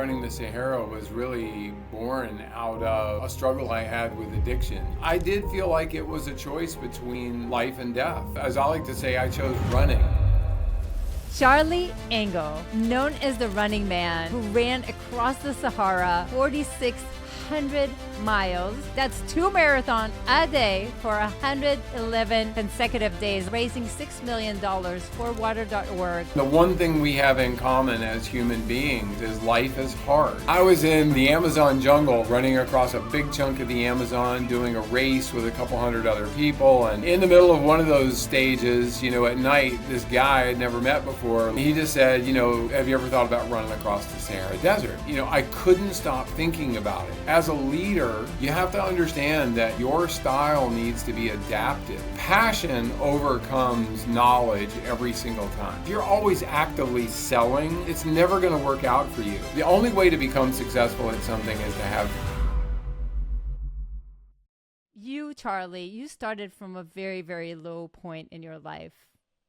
running the Sahara was really born out of a struggle I had with addiction. I did feel like it was a choice between life and death. As I like to say, I chose running. Charlie Engle, known as the Running Man, who ran across the Sahara 4,600 miles. That's 2 marathons a day for 111 consecutive days, raising $6 million for water.org. The one thing we have in common as human beings is life is hard. I was in the Amazon jungle running across a big chunk of the Amazon, doing a race with a couple hundred other people. And in the middle of one of those stages, at night, this guy I'd never met before, he just said, have you ever thought about running across the Sahara Desert? I couldn't stop thinking about it. As a leader, you have to understand that your style needs to be adaptive. Passion overcomes knowledge every single time. If you're always actively selling, it's never going to work out for you. The only way to become successful at something is to have. You, Charlie, you started from a very, very low point in your life.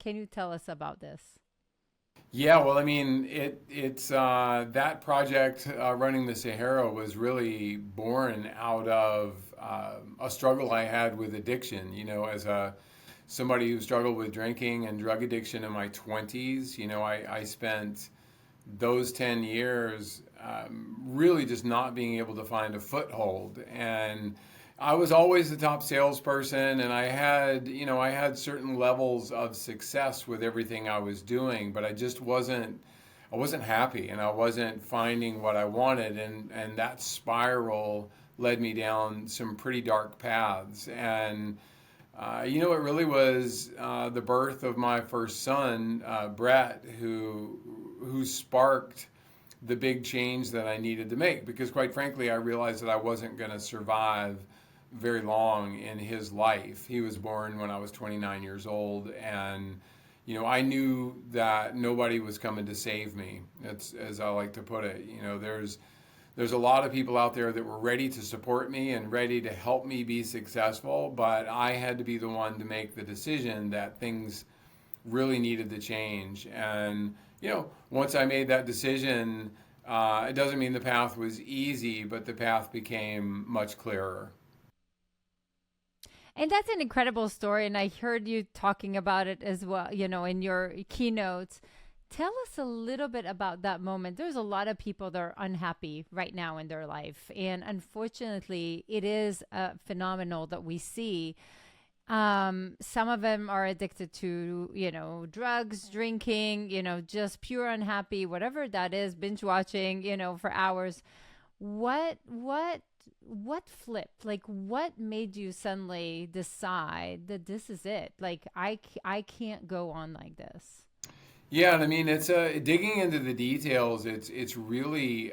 Can you tell us about this? Yeah, well, it's that project, running the Sahara, was really born out of a struggle I had with addiction. As somebody who struggled with drinking and drug addiction in my 20s, I spent those 10 years really just not being able to find a foothold. And I was always the top salesperson, and I had certain levels of success with everything I was doing, but I wasn't happy, and I wasn't finding what I wanted, and that spiral led me down some pretty dark paths. And it really was the birth of my first son, Brett, who sparked the big change that I needed to make, because quite frankly, I realized that I wasn't going to survive very long in his life. He was born when I was 29 years old, and I knew that nobody was coming to save me. That's, as I like to put it, there's a lot of people out there that were ready to support me and ready to help me be successful, but I had to be the one to make the decision that things really needed to change. And once I made that decision, it doesn't mean the path was easy, but the path became much clearer. And that's an incredible story. And I heard you talking about it as well, in your keynotes. Tell us a little bit about that moment. There's a lot of people that are unhappy right now in their life. And unfortunately, it is a phenomenon that we see. Some of them are addicted to, drugs, drinking, just pure unhappy, whatever that is, binge watching, for hours. What flipped? Like, what made you suddenly decide that this is it? Like, I can't go on like this. Yeah, and it's digging into the details. It's really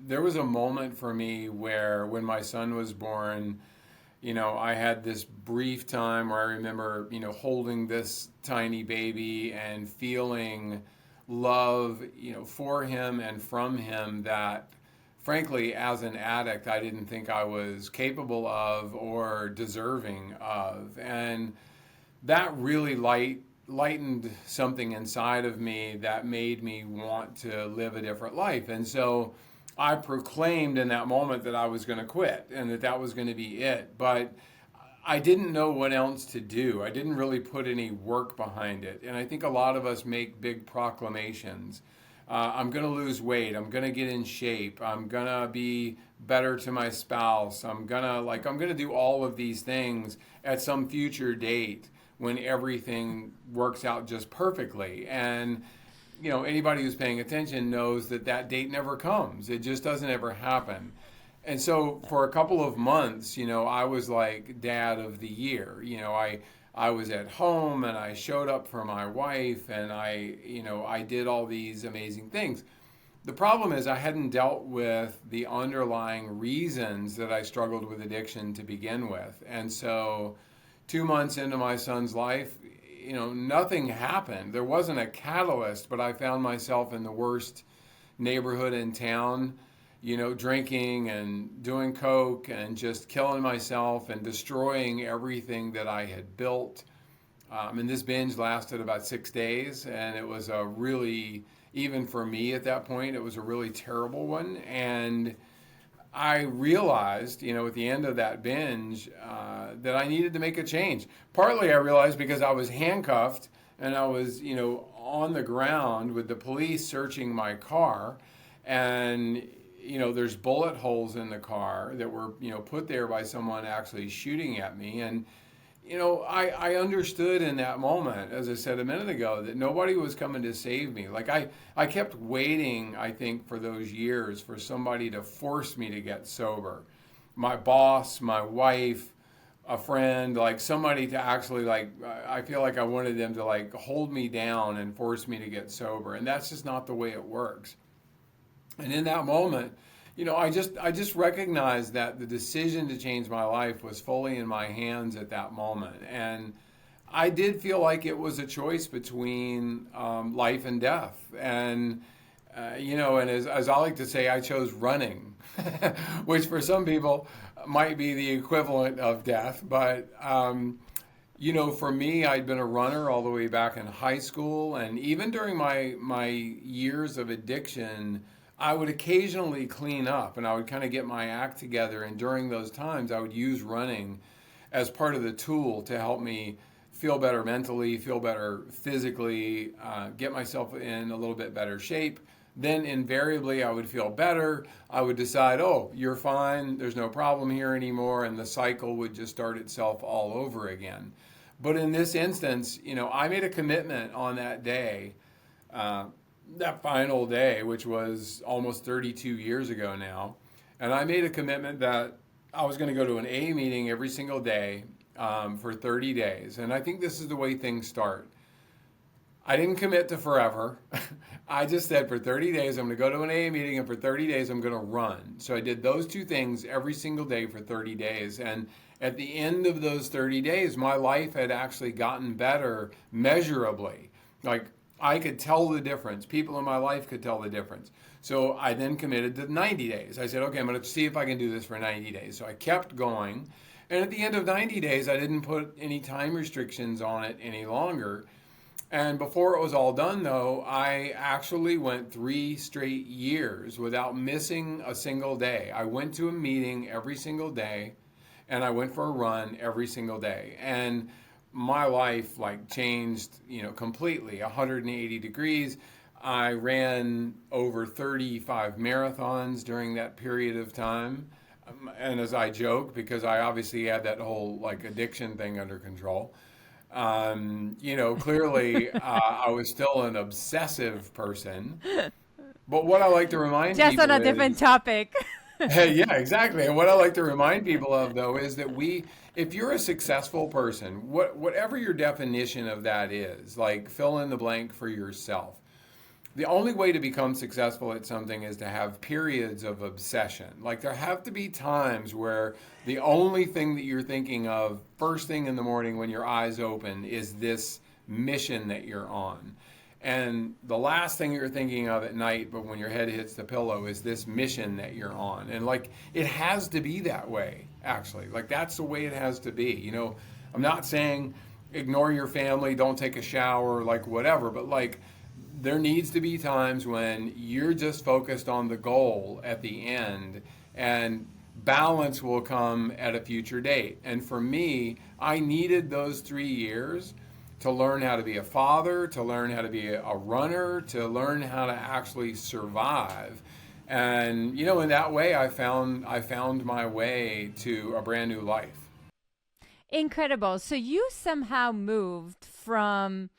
there was a moment for me where, when my son was born, I had this brief time where I remember, holding this tiny baby and feeling love, for him and from him that, frankly, as an addict, I didn't think I was capable of or deserving of. And that really lightened something inside of me that made me want to live a different life. And so I proclaimed in that moment that I was going to quit and that was going to be it. But I didn't know what else to do. I didn't really put any work behind it. And I think a lot of us make big proclamations. I'm going to lose weight. I'm going to get in shape. I'm going to be better to my spouse. I'm going to do all of these things at some future date when everything works out just perfectly. And, anybody who's paying attention knows that date never comes. It just doesn't ever happen. And so for a couple of months, I was like dad of the year. I was at home and I showed up for my wife and I did all these amazing things. The problem is I hadn't dealt with the underlying reasons that I struggled with addiction to begin with. And so 2 months into my son's life, nothing happened. There wasn't a catalyst, but I found myself in the worst neighborhood in town, drinking and doing coke and just killing myself and destroying everything that I had built. And this binge lasted about 6 days, and it was a really even for me at that point, it was a really terrible one. And I realized, at the end of that binge, that I needed to make a change. Partly I realized because I was handcuffed and I was, on the ground with the police searching my car. And, there's bullet holes in the car that were, put there by someone actually shooting at me. And, I understood in that moment, as I said a minute ago, that nobody was coming to save me. Like I kept waiting, I think, for those years for somebody to force me to get sober. My boss, my wife, a friend, like somebody to actually I feel like I wanted them to hold me down and force me to get sober. And that's just not the way it works. And in that moment, I just recognized that the decision to change my life was fully in my hands at that moment. And I did feel like it was a choice between life and death. And, and as I like to say, I chose running, which for some people might be the equivalent of death. But, for me, I'd been a runner all the way back in high school. And even during my years of addiction, I would occasionally clean up and I would kind of get my act together. And during those times, I would use running as part of the tool to help me feel better mentally, feel better physically, get myself in a little bit better shape. Then invariably I would feel better. I would decide, oh, you're fine. There's no problem here anymore. And the cycle would just start itself all over again. But in this instance, I made a commitment on that day, that final day, which was almost 32 years ago now. And I made a commitment that I was going to go to an AA meeting every single day for 30 days. And I think this is the way things start. I didn't commit to forever. I just said for 30 days, I'm going to go to an AA meeting, and for 30 days, I'm going to run. So I did those two things every single day for 30 days. And at the end of those 30 days, my life had actually gotten better measurably. I could tell the difference. People in my life could tell the difference. So I then committed to 90 days. I said, okay, I'm going to see if I can do this for 90 days. So I kept going. And at the end of 90 days, I didn't put any time restrictions on it any longer. And before it was all done, though, I actually went 3 straight years without missing a single day. I went to a meeting every single day, and I went for a run every single day. And my life changed, completely 180 degrees. I ran over 35 marathons during that period of time. And as I joke, because I obviously had that whole addiction thing under control, clearly I was still an obsessive person. But what I like to remind Just people on a different topic. Yeah, exactly. And what I like to remind people of, though, is that if you're a successful person, whatever your definition of that is, fill in the blank for yourself. The only way to become successful at something is to have periods of obsession. There have to be times where the only thing that you're thinking of first thing in the morning when your eyes open is this mission that you're on. And the last thing you're thinking of at night, but when your head hits the pillow, is this mission that you're on. And it has to be that way, actually. That's the way it has to be. I'm not saying ignore your family, don't take a shower, whatever, but there needs to be times when you're just focused on the goal at the end, and balance will come at a future date. And for me, I needed those 3 years to learn how to be a father, to learn how to be a runner, to learn how to actually survive. And, in that way, I found my way to a brand new life. Incredible. So you somehow moved from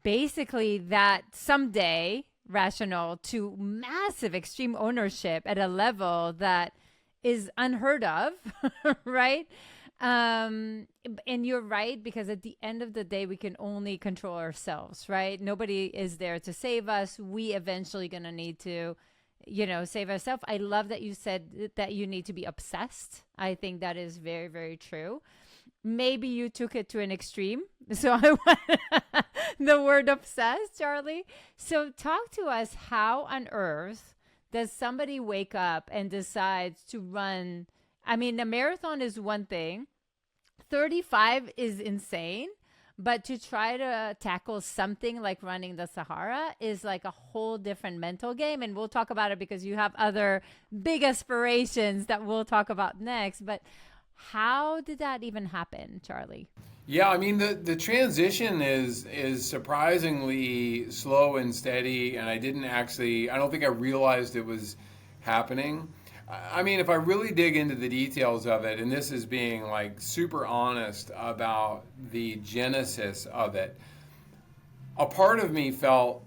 basically that someday rational to massive extreme ownership at a level that is unheard of, right? And you're right, because at the end of the day, we can only control ourselves, right? Nobody is there to save us. We eventually going to need to, save ourselves. I love that you said that you need to be obsessed. I think that is very, very true. Maybe you took it to an extreme. So I want the word obsessed, Charlie. So talk to us, how on earth does somebody wake up and decides to run? I mean, a marathon is one thing. 35 is insane. But to try to tackle something like running the Sahara is like a whole different mental game. And we'll talk about it because you have other big aspirations that we'll talk about next. But how did that even happen, Charlie? Yeah, I mean the transition is surprisingly slow and steady, and I don't think I realized it was happening. I mean, if I really dig into the details of it, and this is being like super honest about the genesis of it, a part of me felt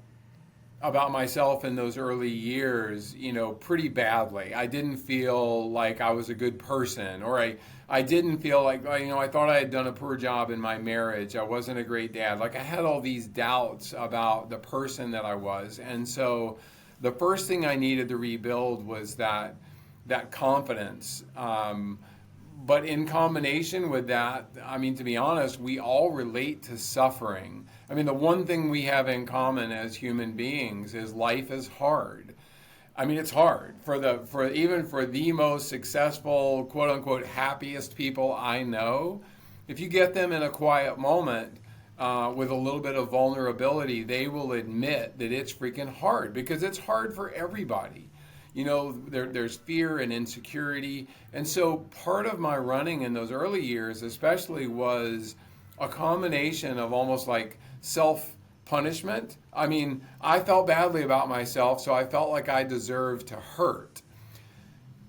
about myself in those early years, pretty badly. I didn't feel like I was a good person, or I didn't feel like, I thought I had done a poor job in my marriage. I wasn't a great dad. Like I had all these doubts about the person that I was. And so the first thing I needed to rebuild was that confidence. But in combination with that, I mean, to be honest, we all relate to suffering. I mean, the one thing we have in common as human beings is life is hard. I mean, it's hard for even for the most successful, quote unquote, happiest people I know. If you get them in a quiet moment with a little bit of vulnerability, they will admit that it's freaking hard because it's hard for everybody. There's fear and insecurity. And so part of my running in those early years, especially, was a combination of almost like self punishment. I mean, I felt badly about myself, so I felt like I deserved to hurt.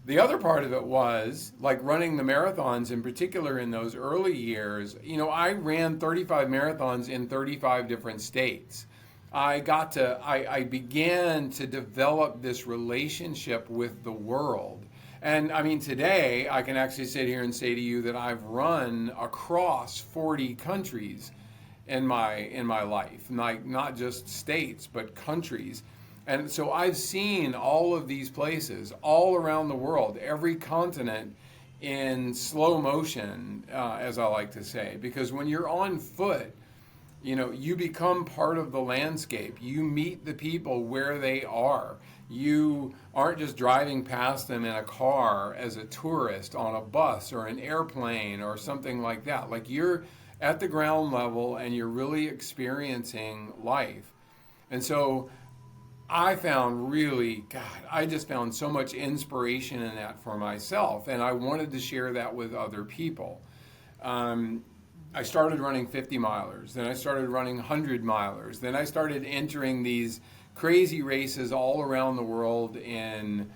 The other part of it was like running the marathons in particular in those early years. I ran 35 marathons in 35 different states. I began to develop this relationship with the world. And I mean, today I can actually sit here and say to you that I've run across 40 countries in my life, like not just states, but countries. And so I've seen all of these places all around the world, every continent in slow motion, as I like to say, because when you're on foot, you become part of the landscape. You meet the people where they are. You aren't just driving past them in a car as a tourist on a bus or an airplane or something like that. Like you're at the ground level and you're really experiencing life. And so I found I just found so much inspiration in that for myself. And I wanted to share that with other people. I started running 50 milers, then I started running 100 milers, then I started entering these crazy races all around the world in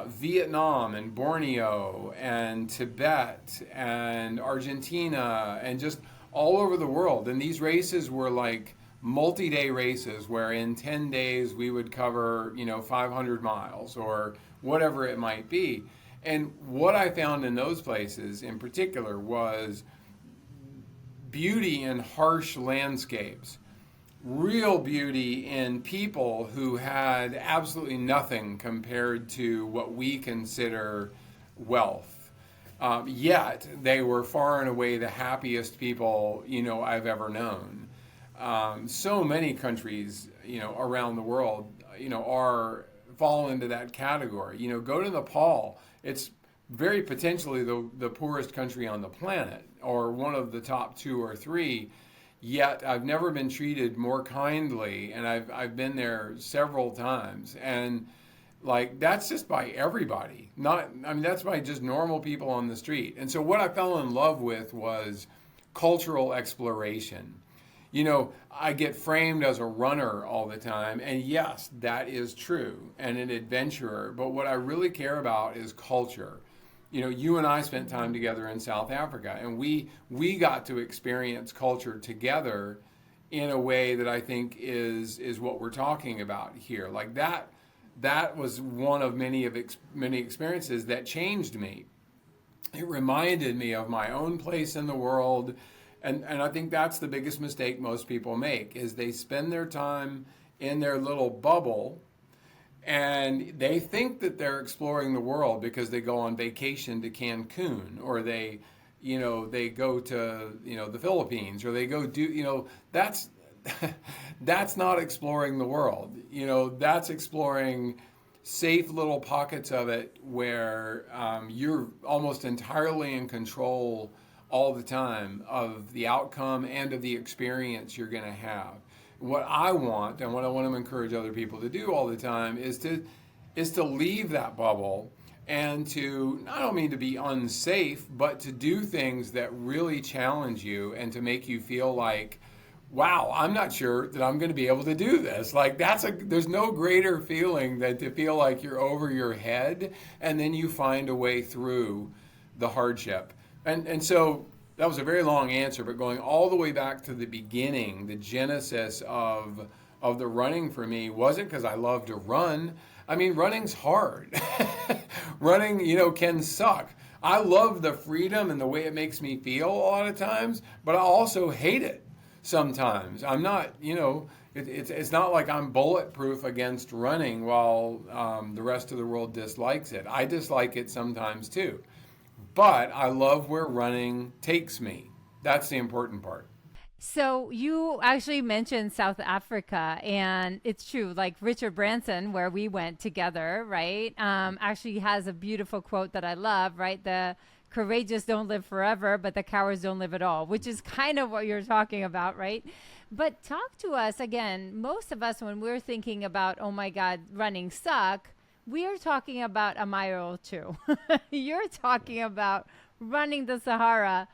Vietnam and Borneo and Tibet and Argentina and just all over the world. And these races were like multi-day races where in 10 days we would cover, 500 miles or whatever it might be. And what I found in those places in particular was beauty in harsh landscapes, real beauty in people who had absolutely nothing compared to what we consider wealth. Yet they were far and away the happiest people, I've ever known. So many countries, around the world, fall into that category. Go to Nepal. It's very potentially the poorest country on the planet, or one of the top 2 or 3. Yet I've never been treated more kindly, and I've been there several times, and like that's just by everybody. That's by just normal people on the street. And so what I fell in love with was cultural exploration. I get framed as a runner all the time, and yes, that is true, and an adventurer. But what I really care about is culture. You and I spent time together in South Africa, and we got to experience culture together in a way that I think is what we're talking about here. Like that was one of many experiences that changed me. It reminded me of my own place in the world, and I think that's the biggest mistake most people make is they spend their time in their little bubble. And they think that they're exploring the world because they go on vacation to Cancun, or they go to, the Philippines, or they go do, that's not exploring the world. That's exploring safe little pockets of it where you're almost entirely in control all the time of the outcome and of the experience you're going to have. What I want and what I want to encourage other people to do all the time is to leave that bubble and to, I don't mean to be unsafe, but to do things that really challenge you and to make you feel like, wow, I'm not sure that I'm going to be able to do this. Like there's no greater feeling than to feel like you're over your head and then you find a way through the hardship. And so that was a very long answer, but going all the way back to the beginning, the genesis of the running for me wasn't because I love to run. I mean, running's hard. Running, can suck. I love the freedom and the way it makes me feel a lot of times, but I also hate it sometimes. I'm not, it's not like I'm bulletproof against running while the rest of the world dislikes it. I dislike it sometimes too. But I love where running takes me. That's the important part. So you actually mentioned South Africa, and it's true. Like Richard Branson, where we went together, right? Actually has a beautiful quote that I love, right? The courageous don't live forever, but the cowards don't live at all, which is kind of what you're talking about, right? But talk to us again. Most of us, when we're thinking about, oh my God, running suck, we are talking about a mile or two. You're talking about running the Sahara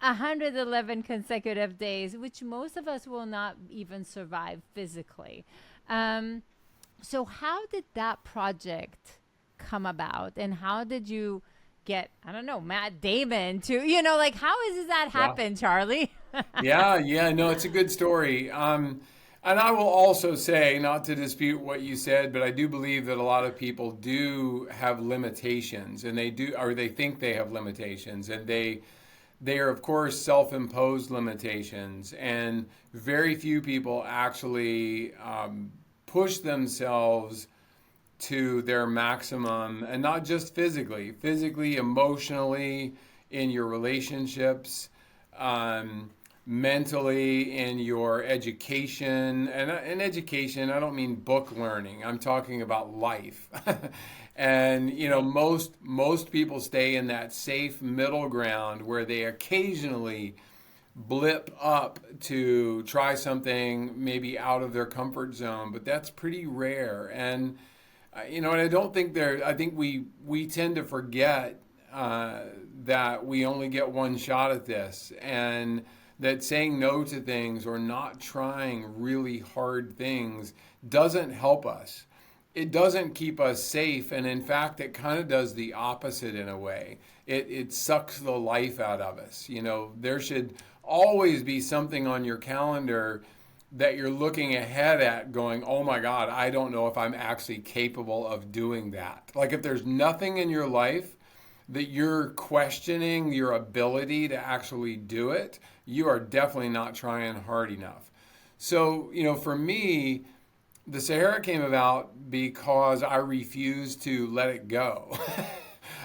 111 consecutive days, which most of us will not even survive physically. So how did that project come about? And how did you get, I don't know, Matt Damon to, like, how does that happen, Charlie? Yeah, no, it's a good story. And I will also say, not to dispute what you said, but I do believe that a lot of people do have limitations, and they do, or they think they have limitations, and they are, of course, self-imposed limitations, and very few people actually push themselves to their maximum, and not just physically, emotionally, in your relationships, mentally, in your education. And in education, I don't mean book learning. I'm talking about life. And most people stay in that safe middle ground where they occasionally blip up to try something maybe out of their comfort zone, but that's pretty rare. And and I don't think I think we tend to forget that we only get one shot at this, and that saying no to things or not trying really hard things doesn't help us. It doesn't keep us safe, and in fact, it kind of does the opposite in a way. It sucks the life out of us. There should always be something on your calendar that you're looking ahead at going, oh my God, I don't know if I'm actually capable of doing that. Like if there's nothing in your life that you're questioning your ability to actually do it, you are definitely not trying hard enough. So, for me, the Sahara came about because I refused to let it go.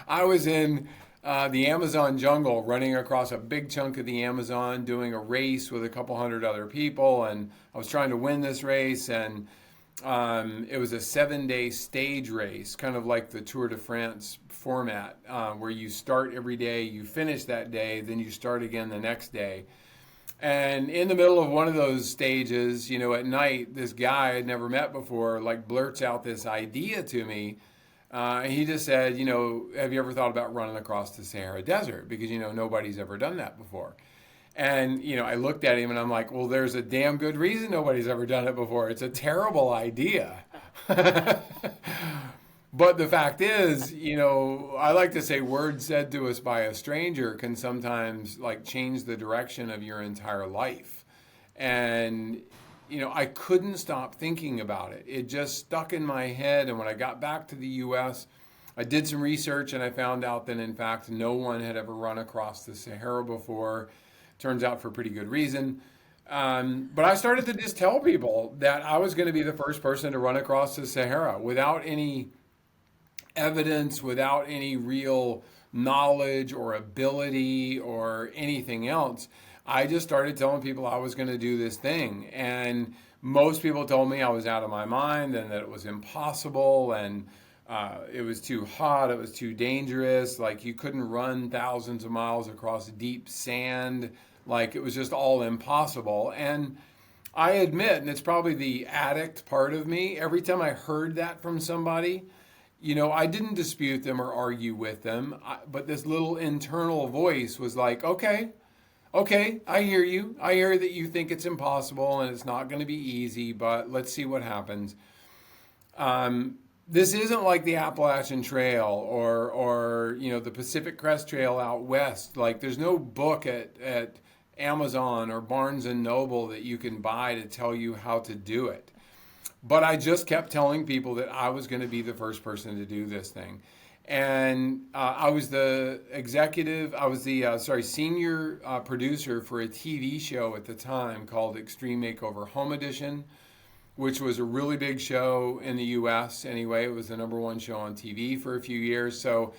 I was in the Amazon jungle, running across a big chunk of the Amazon, doing a race with a couple hundred other people, and I was trying to win this race, and it was a 7-day stage race, kind of like the Tour de France format, where you start every day, you finish that day, then you start again the next day. And in the middle of one of those stages, at night, this guy I'd never met before, like, blurts out this idea to me. He just said, have you ever thought about running across the Sahara Desert? Because, nobody's ever done that before. And, I looked at him and I'm like, well, there's a damn good reason nobody's ever done it before. It's a terrible idea. But the fact is, I like to say words said to us by a stranger can sometimes like change the direction of your entire life. And, I couldn't stop thinking about it. It just stuck in my head. And when I got back to the U.S., I did some research and I found out that, in fact, no one had ever run across the Sahara before. Turns out for pretty good reason. But I started to just tell people that I was going to be the first person to run across the Sahara without any evidence, without any real knowledge or ability or anything else. I just started telling people I was going to do this thing. And most people told me I was out of my mind and that it was impossible. And it was too hot, it was too dangerous. Like you couldn't run thousands of miles across deep sand. Like it was just all impossible. And I admit, and it's probably the addict part of me, every time I heard that from somebody, I didn't dispute them or argue with them, but this little internal voice was like, okay, okay, I hear you. I hear that you think it's impossible and it's not going to be easy, but let's see what happens. This isn't like the Appalachian Trail or the Pacific Crest Trail out west. Like there's no book at Amazon or Barnes and Noble that you can buy to tell you how to do it. But I just kept telling people that I was going to be the first person to do this thing. And I was the senior producer for a TV show at the time called Extreme Makeover Home Edition, which was a really big show in the US anyway. It was the number one show on TV for a few years. So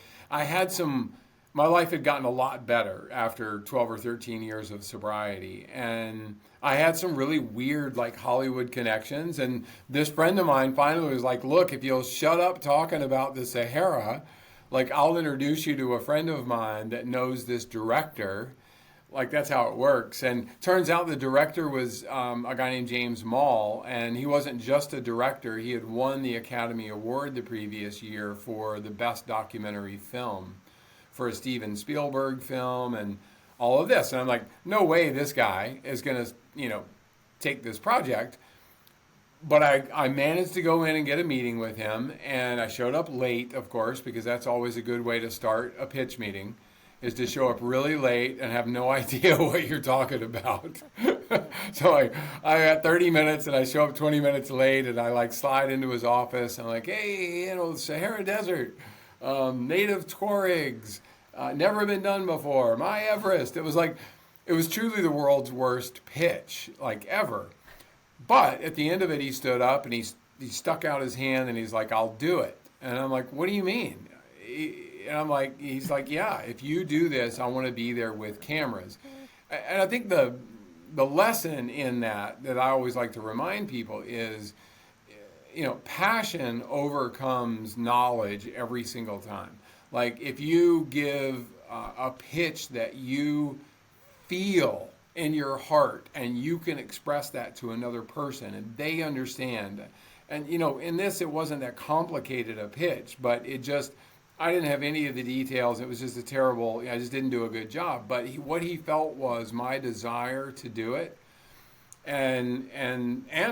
my life had gotten a lot better after 12 or 13 years of sobriety. And I had some really weird like Hollywood connections. And this friend of mine finally was like, look, if you'll shut up talking about the Sahara, like I'll introduce you to a friend of mine that knows this director. Like that's how it works. And turns out the director was a guy named James Mall, and he wasn't just a director. He had won the Academy Award the previous year for the best documentary film for a Steven Spielberg film and all of this. And I'm like, no way this guy is going to, take this project. But I managed to go in and get a meeting with him, and I showed up late, of course, because that's always a good way to start a pitch meeting, is to show up really late and have no idea what you're talking about. So I got 30 minutes and I show up 20 minutes late, and I like slide into his office. I'm like, hey, Sahara Desert, native Tuaregs, never been done before, my Everest. It was truly the world's worst pitch, like ever. But at the end of it, he stood up and he stuck out his hand and he's like, I'll do it. And I'm like, what do you mean? And I'm like, he's like, yeah, if you do this, I want to be there with cameras. And I think the lesson in that I always like to remind people is, passion overcomes knowledge every single time. Like if you give a pitch that you feel in your heart and you can express that to another person and they understand. And, in this, it wasn't that complicated a pitch, but I didn't have any of the details. It was just I just didn't do a good job. But what he felt was my desire to do it and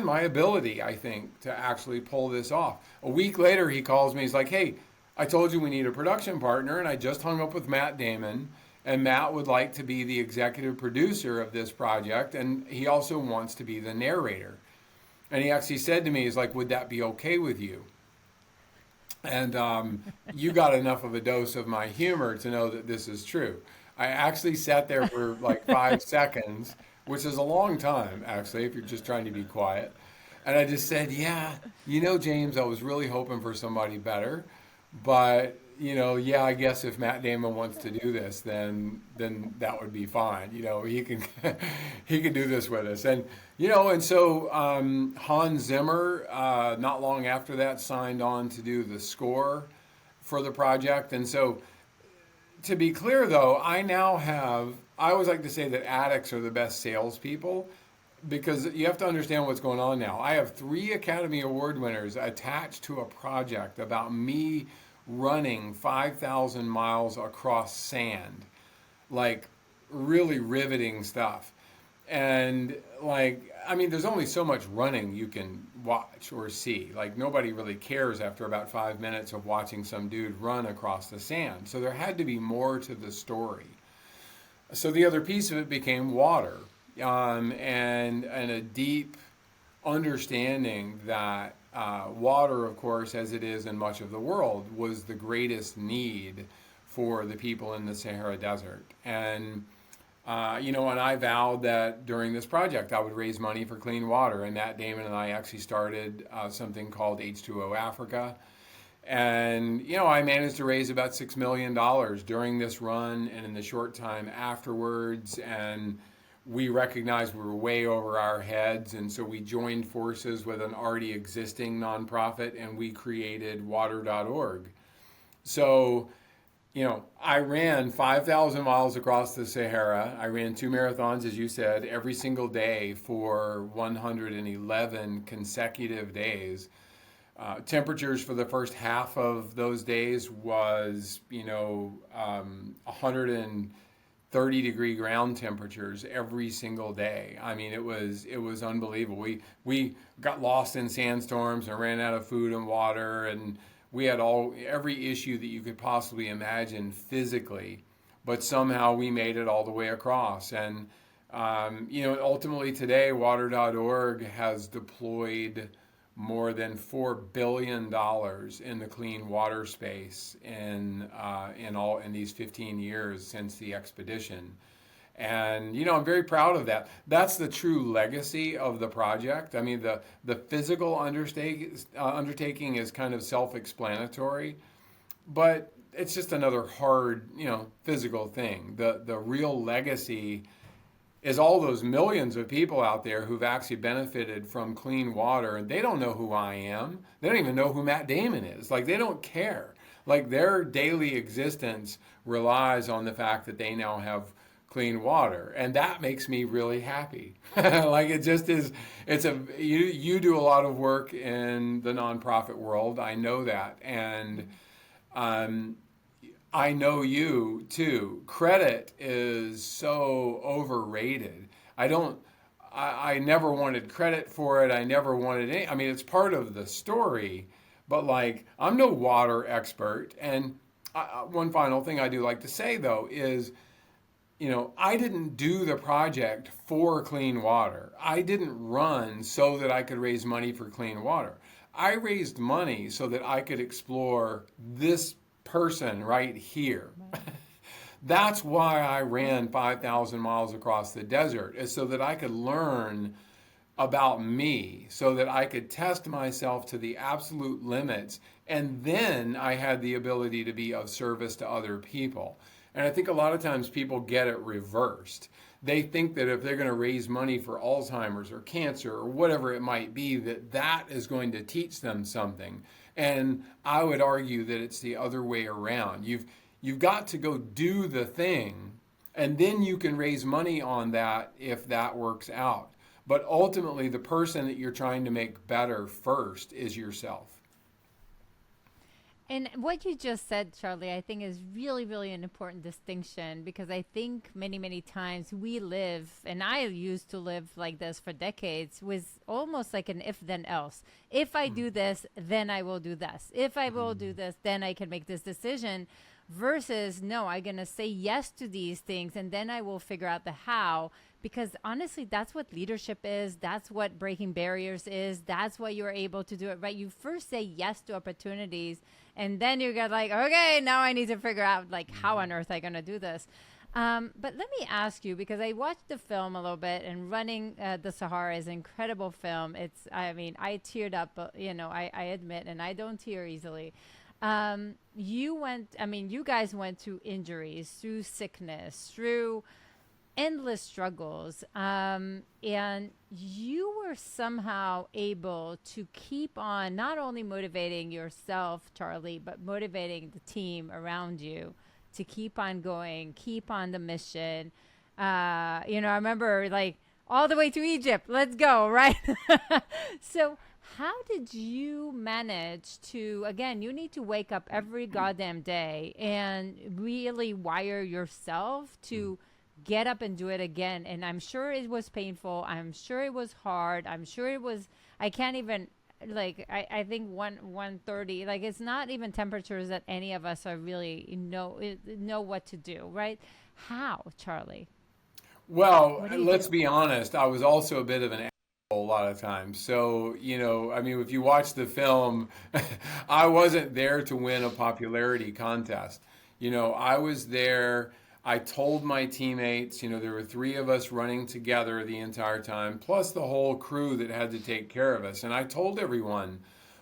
my ability, I think, to actually pull this off. A week later, he calls me. He's like, hey, I told you we need a production partner, and I just hung up with Matt Damon, and Matt would like to be the executive producer of this project, and he also wants to be the narrator. And he actually said to me, he's like, would that be okay with you? And you got enough of a dose of my humor to know that this is true. I actually sat there for like 5 seconds, which is a long time, actually, if you're just trying to be quiet. And I just said, yeah, James, I was really hoping for somebody better. But, yeah, I guess if Matt Damon wants to do this, then that would be fine. He can he can do this with us. And so Hans Zimmer, not long after that, signed on to do the score for the project. And so to be clear, though, I always like to say that addicts are the best salespeople, because you have to understand what's going on now. I have 3 Academy Award winners attached to a project about me running 5,000 miles across sand, like really riveting stuff. And there's only so much running you can watch or see. Like nobody really cares after about 5 minutes of watching some dude run across the sand. So there had to be more to the story. So the other piece of it became water. And a deep understanding that water, of course, as it is in much of the world, was the greatest need for the people in the Sahara Desert. And, and I vowed that during this project I would raise money for clean water. And Matt Damon and I actually started something called H2O Africa. And, I managed to raise about $6 million during this run and in the short time afterwards. And we recognized we were way over our heads, and so we joined forces with an already existing nonprofit, and we created water.org. So, I ran 5,000 miles across the Sahara. I ran 2 marathons, as you said, every single day for 111 consecutive days. Temperatures for the first half of those days was, 130-degree ground temperatures every single day. I mean, it was unbelievable. We got lost in sandstorms and ran out of food and water, and we had every issue that you could possibly imagine physically, but somehow we made it all the way across. And ultimately today, water.org has deployed more than $4 billion in the clean water space in these 15 years since the expedition. And I'm very proud of that. That's the true legacy of the project. I mean, the physical undertaking is kind of self-explanatory, but it's just another hard, physical thing. The real legacy is all those millions of people out there who've actually benefited from clean water, and they don't know who I am. They don't even know who Matt Damon is. Like, they don't care. Like, their daily existence relies on the fact that they now have clean water, and that makes me really happy. Like, it just is. You do a lot of work in the nonprofit world. I know that, and I know you too. Credit is so overrated. I never wanted credit for it. I never wanted any. I mean, it's part of the story, but like, I'm no water expert. And one final thing I do like to say though is, I didn't do the project for clean water. I didn't run so that I could raise money for clean water. I raised money so that I could explore this person right here. That's why I ran 5,000 miles across the desert, is so that I could learn about me, so that I could test myself to the absolute limits, and then I had the ability to be of service to other people. And I think a lot of times people get it reversed. They think that if they're going to raise money for Alzheimer's or cancer or whatever it might be, that is going to teach them something. And I would argue that it's the other way around. You've got to go do the thing, and then you can raise money on that if that works out. But ultimately, the person that you're trying to make better first is yourself. And what you just said, Charlie, I think is really, really an important distinction, because I think many, many times we live, and I used to live like this for decades, with almost like an if then else. If I do this, then I will do this. If I will do this, then I can make this decision. Versus, no, I'm going to say yes to these things, and then I will figure out the how. Because honestly, that's what leadership is. That's what breaking barriers is. That's why you're able to do it, right? You first say yes to opportunities, and then you get like, okay, now I need to figure out like how on earth I'm going to do this. But let me ask you, because I watched the film a little bit, and Running the Sahara is an incredible film. I teared up, I admit, and I don't tear easily. You guys went through injuries, through sickness, through endless struggles, and you were somehow able to keep on not only motivating yourself, Charlie, but motivating the team around you to keep on going, keep on the mission. I remember like all the way to Egypt, let's go, right? So how did you manage to, again, you need to wake up every goddamn day and really wire yourself to get up and do it again? And I'm sure it was painful. I'm sure it was hard. I'm sure it was, I can't even, like, I think 130, like, it's not even temperatures that any of us are really know what to do, right? How, Charlie? Well, let's be honest. I was also a bit of an a lot of times. So, if you watch the film, I wasn't there to win a popularity contest. I was there. I told my teammates, there were 3 of us running together the entire time, plus the whole crew that had to take care of us. And I told everyone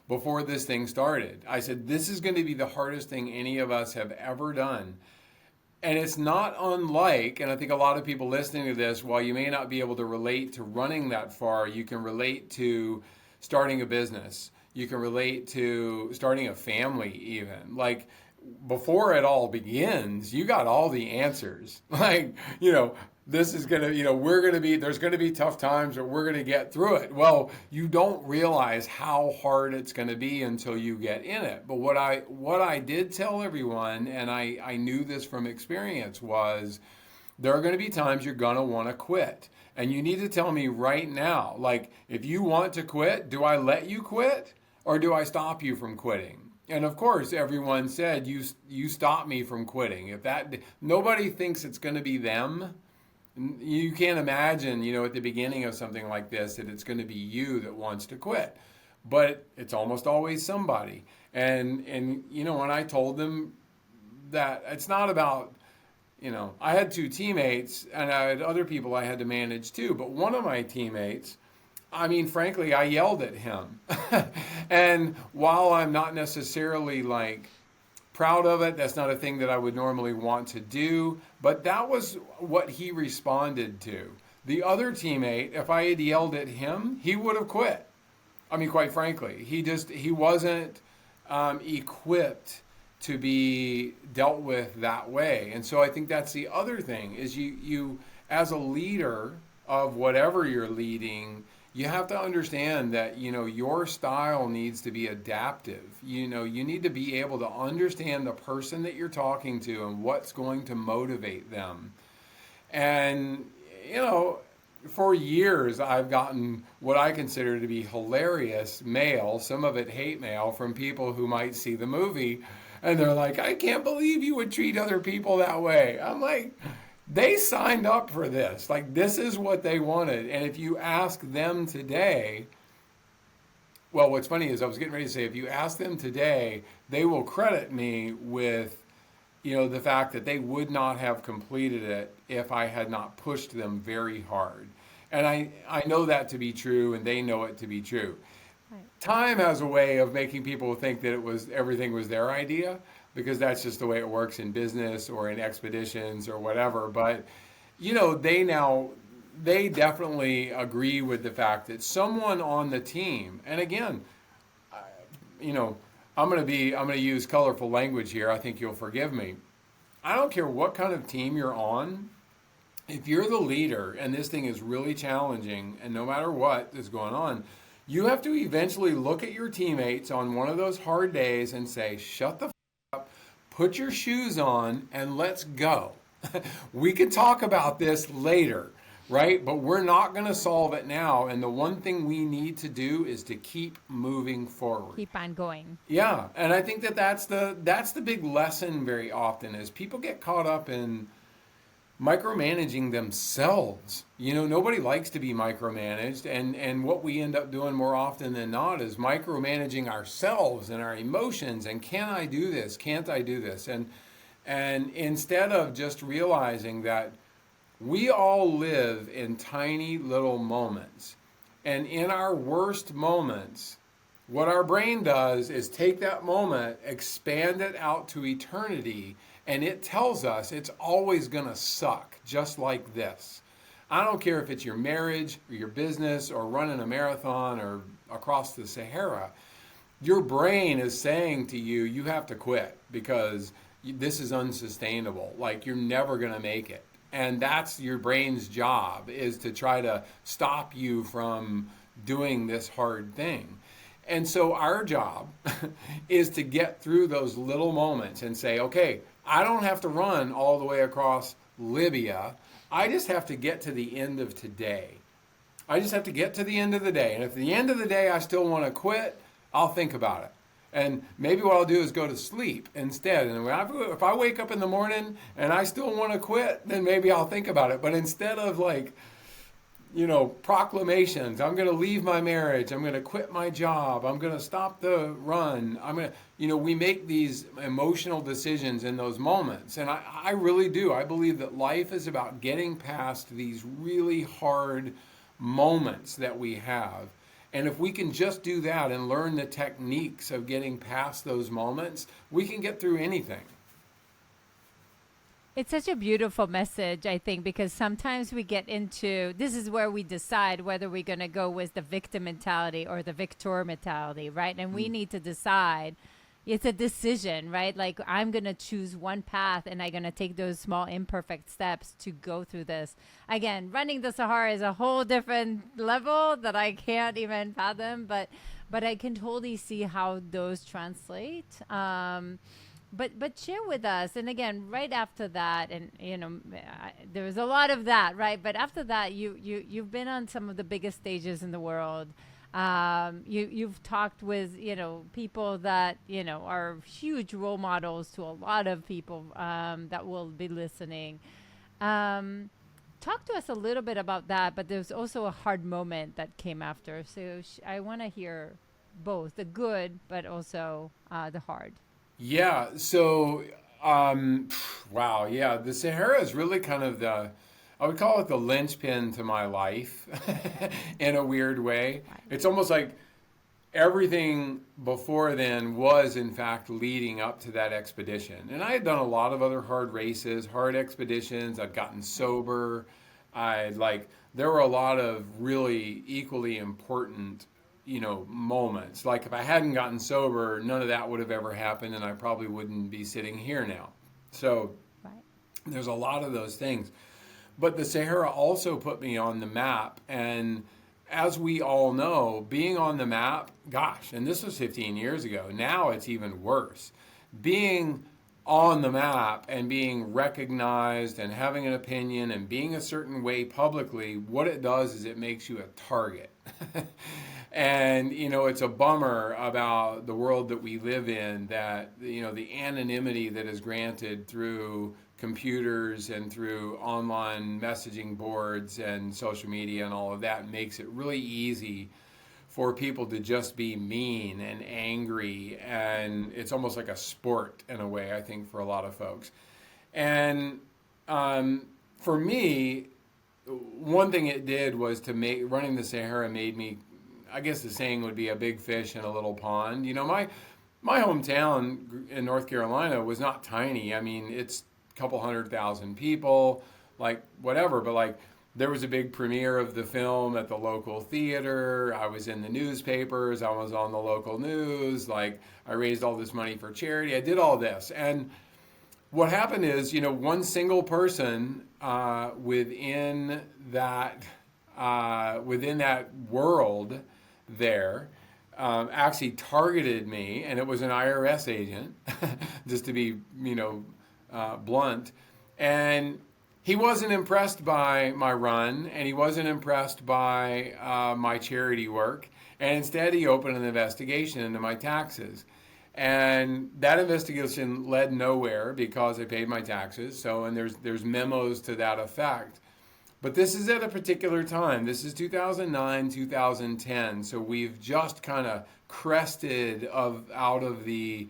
before this thing started, I said, this is going to be the hardest thing any of us have ever done. And it's not unlike, and I think a lot of people listening to this, while you may not be able to relate to running that far, you can relate to starting a business. You can relate to starting a family, even. Like, before it all begins, you got all the answers. Like, this is going to, there's going to be tough times, but we're going to get through it. Well, you don't realize how hard it's going to be until you get in it. But what I did tell everyone, and I knew this from experience, was there are going to be times you're going to want to quit. And you need to tell me right now, like, if you want to quit, do I let you quit or do I stop you from quitting? And of course, everyone said, you stop me from quitting. If that, nobody thinks it's going to be them. You can't imagine, at the beginning of something like this, that it's going to be you that wants to quit. But it's almost always somebody. And when I told them that it's not about, I had two teammates and I had other people I had to manage too. But one of my teammates, I mean, frankly, I yelled at him. And while I'm not necessarily like proud of it, that's not a thing that I would normally want to do, but that was what he responded to. The other teammate, if I had yelled at him, he would have quit. I mean, quite frankly, he wasn't equipped to be dealt with that way. And so I think that's the other thing is you as a leader of whatever you're leading, you have to understand that, your style needs to be adaptive. You need to be able to understand the person that you're talking to and what's going to motivate them. And, for years, I've gotten what I consider to be hilarious mail, some of it hate mail, from people who might see the movie. And they're like, I can't believe you would treat other people that way. I'm like, they signed up for this. Like, this is what they wanted. And if you ask them today, well, what's funny is I was getting ready to say, if you ask them today, they will credit me with, the fact that they would not have completed it if I had not pushed them very hard. And I know that to be true, and they know it to be true. Right. Time has a way of making people think that everything was their idea, because that's just the way it works in business or in expeditions or whatever. But, they definitely agree with the fact that someone on the team, and again, I'm going to use colorful language here. I think you'll forgive me. I don't care what kind of team you're on. If you're the leader and this thing is really challenging, and no matter what is going on, you have to eventually look at your teammates on one of those hard days and say, shut the up, put your shoes on, and let's go. We can talk about this later, right? But we're not going to solve it now. And the one thing we need to do is to keep moving forward. Keep on going. Yeah, and I think that's the big lesson very often is people get caught up in micromanaging themselves. Nobody likes to be micromanaged, and what we end up doing more often than not is micromanaging ourselves and our emotions, and can I do this? Can't I do this? And instead of just realizing that we all live in tiny little moments, and in our worst moments, what our brain does is take that moment, expand it out to eternity, and it tells us it's always going to suck, just like this. I don't care if it's your marriage or your business or running a marathon or across the Sahara. Your brain is saying to you, you have to quit because this is unsustainable. Like, you're never going to make it. And that's your brain's job, is to try to stop you from doing this hard thing. And so our job is to get through those little moments and say, okay, I don't have to run all the way across Libya. I just have to get to the end of today. I just have to get to the end of the day. And if at the end of the day I still want to quit, I'll think about it. And maybe what I'll do is go to sleep instead. And if I wake up in the morning and I still want to quit, then maybe I'll think about it. But instead of proclamations, I'm going to leave my marriage, I'm going to quit my job, I'm going to stop the run, we make these emotional decisions in those moments. And I really do. I believe that life is about getting past these really hard moments that we have. And if we can just do that and learn the techniques of getting past those moments, we can get through anything. It's such a beautiful message, I think, because sometimes we get into this is where we decide whether we're going to go with the victim mentality or the victor mentality, right? And we need to decide. It's a decision, right? Like I'm going to choose one path and I'm going to take those small imperfect steps to go through this. Again, running the Sahara is a whole different level that I can't even fathom, but I can totally see how those translate. But share with us, and again, right after that, and there was a lot of that, right? But after that, you've been on some of the biggest stages in the world. You've talked with people that are huge role models to a lot of people that will be listening. Talk to us a little bit about that. But there's also a hard moment that came after. So I want to hear both the good, but also the hard. Yeah. So, wow. Yeah. The Sahara is really kind of I would call it the linchpin to my life in a weird way. It's almost like everything before then was, in fact, leading up to that expedition. And I had done a lot of other hard races, hard expeditions. I'd gotten sober. There were a lot of really equally important moments. Like if I hadn't gotten sober, none of that would have ever happened, and I probably wouldn't be sitting here now. So Right. there's a lot of those things. But the Sahara also put me on the map, and as we all know, being on the map, gosh, and this was 15 years ago. Now it's even worse. Being on the map and being recognized and having an opinion and being a certain way publicly, what it does is it makes you a target. And, it's a bummer about the world that we live in that, the anonymity that is granted through computers and through online messaging boards and social media and all of that makes it really easy for people to just be mean and angry. And it's almost like a sport in a way, I think, for a lot of folks. And for me, one thing it did was running the Sahara made me, I guess the saying would be, a big fish in a little pond. My hometown in North Carolina was not tiny. I mean, it's a couple 100,000 people, like whatever. But like there was a big premiere of the film at the local theater. I was in the newspapers. I was on the local news. Like I raised all this money for charity. I did all this. And what happened is, one single person within that world there actually targeted me, and it was an IRS agent, just to be, blunt. And he wasn't impressed by my run, and he wasn't impressed by my charity work. And instead, he opened an investigation into my taxes. And that investigation led nowhere because I paid my taxes. So, and there's memos to that effect. But this is at a particular time. This is 2009, 2010. So we've just kind of crested out of the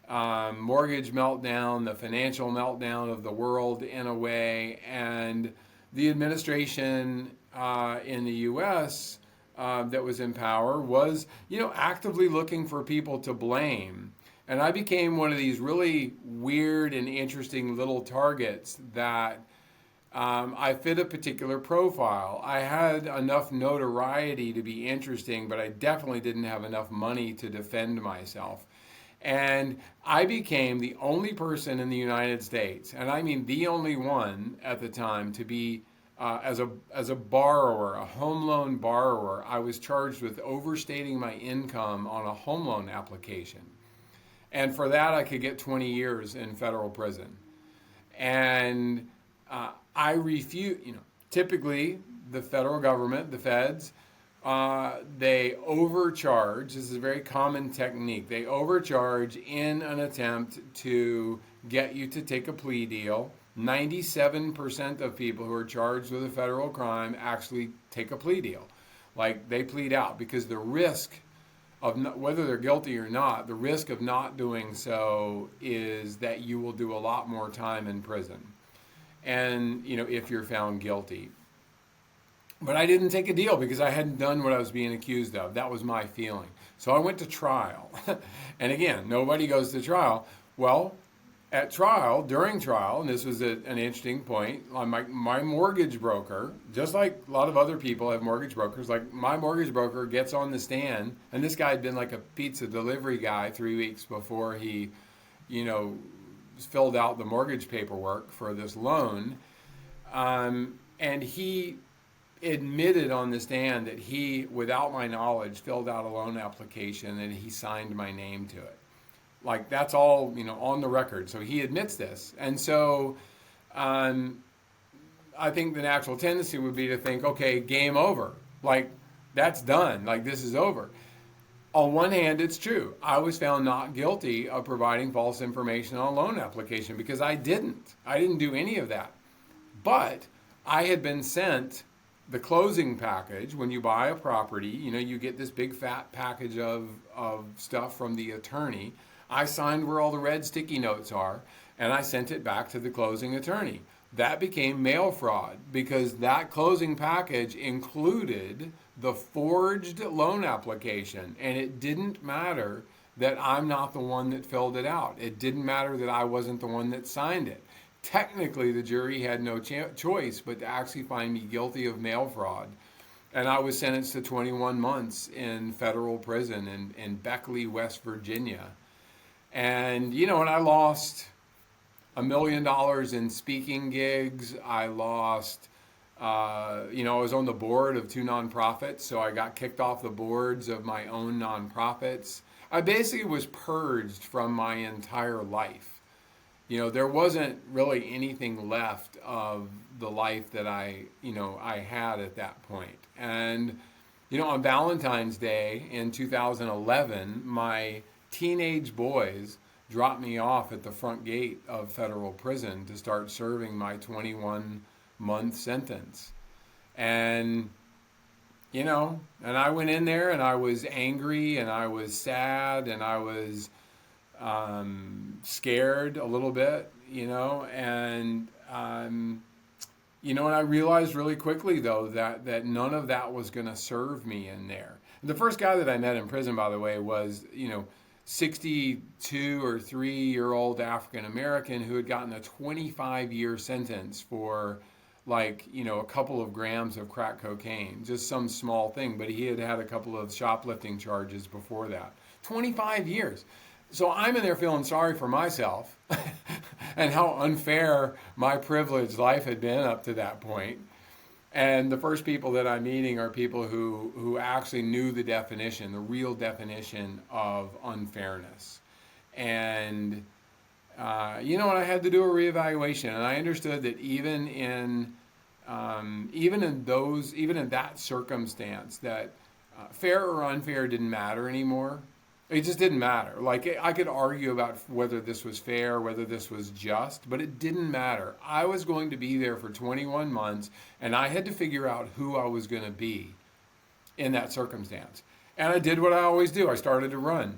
mortgage meltdown, the financial meltdown of the world in a way. And the administration in the U.S. That was in power was, actively looking for people to blame. And I became one of these really weird and interesting little targets that I fit a particular profile. I had enough notoriety to be interesting, but I definitely didn't have enough money to defend myself. And I became the only person in the United States, and I mean the only one at the time, to be, as a borrower, a home loan borrower, I was charged with overstating my income on a home loan application. And for that, I could get 20 years in federal prison. And I refuse, typically the federal government, the feds, they overcharge. This is a very common technique. They overcharge in an attempt to get you to take a plea deal. 97% of people who are charged with a federal crime actually take a plea deal. Like they plead out because the risk of whether they're guilty or not, the risk of not doing so is that you will do a lot more time in prison. And, if you're found guilty. But I didn't take a deal because I hadn't done what I was being accused of. That was my feeling. So I went to trial. And again, nobody goes to trial. Well, at trial, during trial, and this was an interesting point, my mortgage broker, just like a lot of other people have mortgage brokers, like my mortgage broker gets on the stand, and this guy had been like a pizza delivery guy 3 weeks before he, you know, filled out the mortgage paperwork for this loan. And he admitted on the stand that he, without my knowledge, filled out a loan application and he signed my name to it. Like, that's all, you know, on the record. So he admits this. And so I think the natural tendency would be to think, okay, game over. Like, that's done. Like, this is over. On one hand, it's true. I was found not guilty of providing false information on a loan application because I didn't. I didn't do any of that. But I had been sent the closing package. When you buy a property, you know, you get this big fat package of stuff from the attorney. I signed where all the red sticky notes are, and I sent it back to the closing attorney. That became mail fraud because that closing package included the forged loan application, and it didn't matter that I'm not the one that filled it out. It didn't matter that I wasn't the one that signed it. Technically, the jury had no choice but to actually find me guilty of mail fraud. And I was sentenced to 21 months in federal prison in Beckley, West Virginia. And, you know, and I lost $1 million in speaking gigs. I lost, you know, I was on the board of 2 nonprofits, so I got kicked off the boards of my own nonprofits. I basically was purged from my entire life. You know, there wasn't really anything left of the life that I had at that point. And, you know, on Valentine's Day in 2011, my teenage boys dropped me off at the front gate of federal prison to start serving my 21-month sentence. And, you know, and I went in there and I was angry and I was sad and I was scared a little bit, you know, and, you know, and I realized really quickly, though, that none of that was going to serve me in there. The first guy that I met in prison, by the way, was, you know, 62 or 3-year-old African American who had gotten a 25-year sentence for, like, you know, a couple of grams of crack cocaine, just some small thing, but he had had a couple of shoplifting charges before that. 25 years. So I'm in there feeling sorry for myself and how unfair my privileged life had been up to that point. And the first people that I'm meeting are people who actually knew the definition, the real definition of unfairness. And, you know, and I had to do a reevaluation. And I understood that even in that circumstance, that fair or unfair didn't matter anymore. It just didn't matter. Like, I could argue about whether this was fair, whether this was just, but it didn't matter. I was going to be there for 21 months, and I had to figure out who I was going to be in that circumstance. And I did what I always do. I started to run.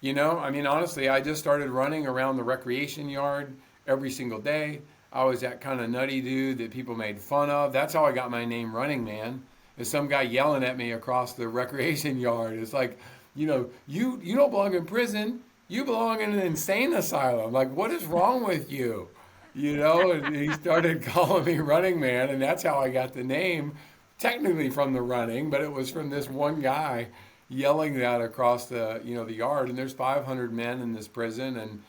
You know, I mean, honestly, I just started running around the recreation yard every single day. I was that kind of nutty dude that people made fun of. That's how I got my name Running Man, is some guy yelling at me across the recreation yard. It's like, you know, you don't belong in prison. You belong in an insane asylum. Like, what is wrong with you? You know, and he started calling me Running Man, and that's how I got the name, technically from the running, but it was from this one guy yelling that across the, you know, the yard. And there's 500 men in this prison, and,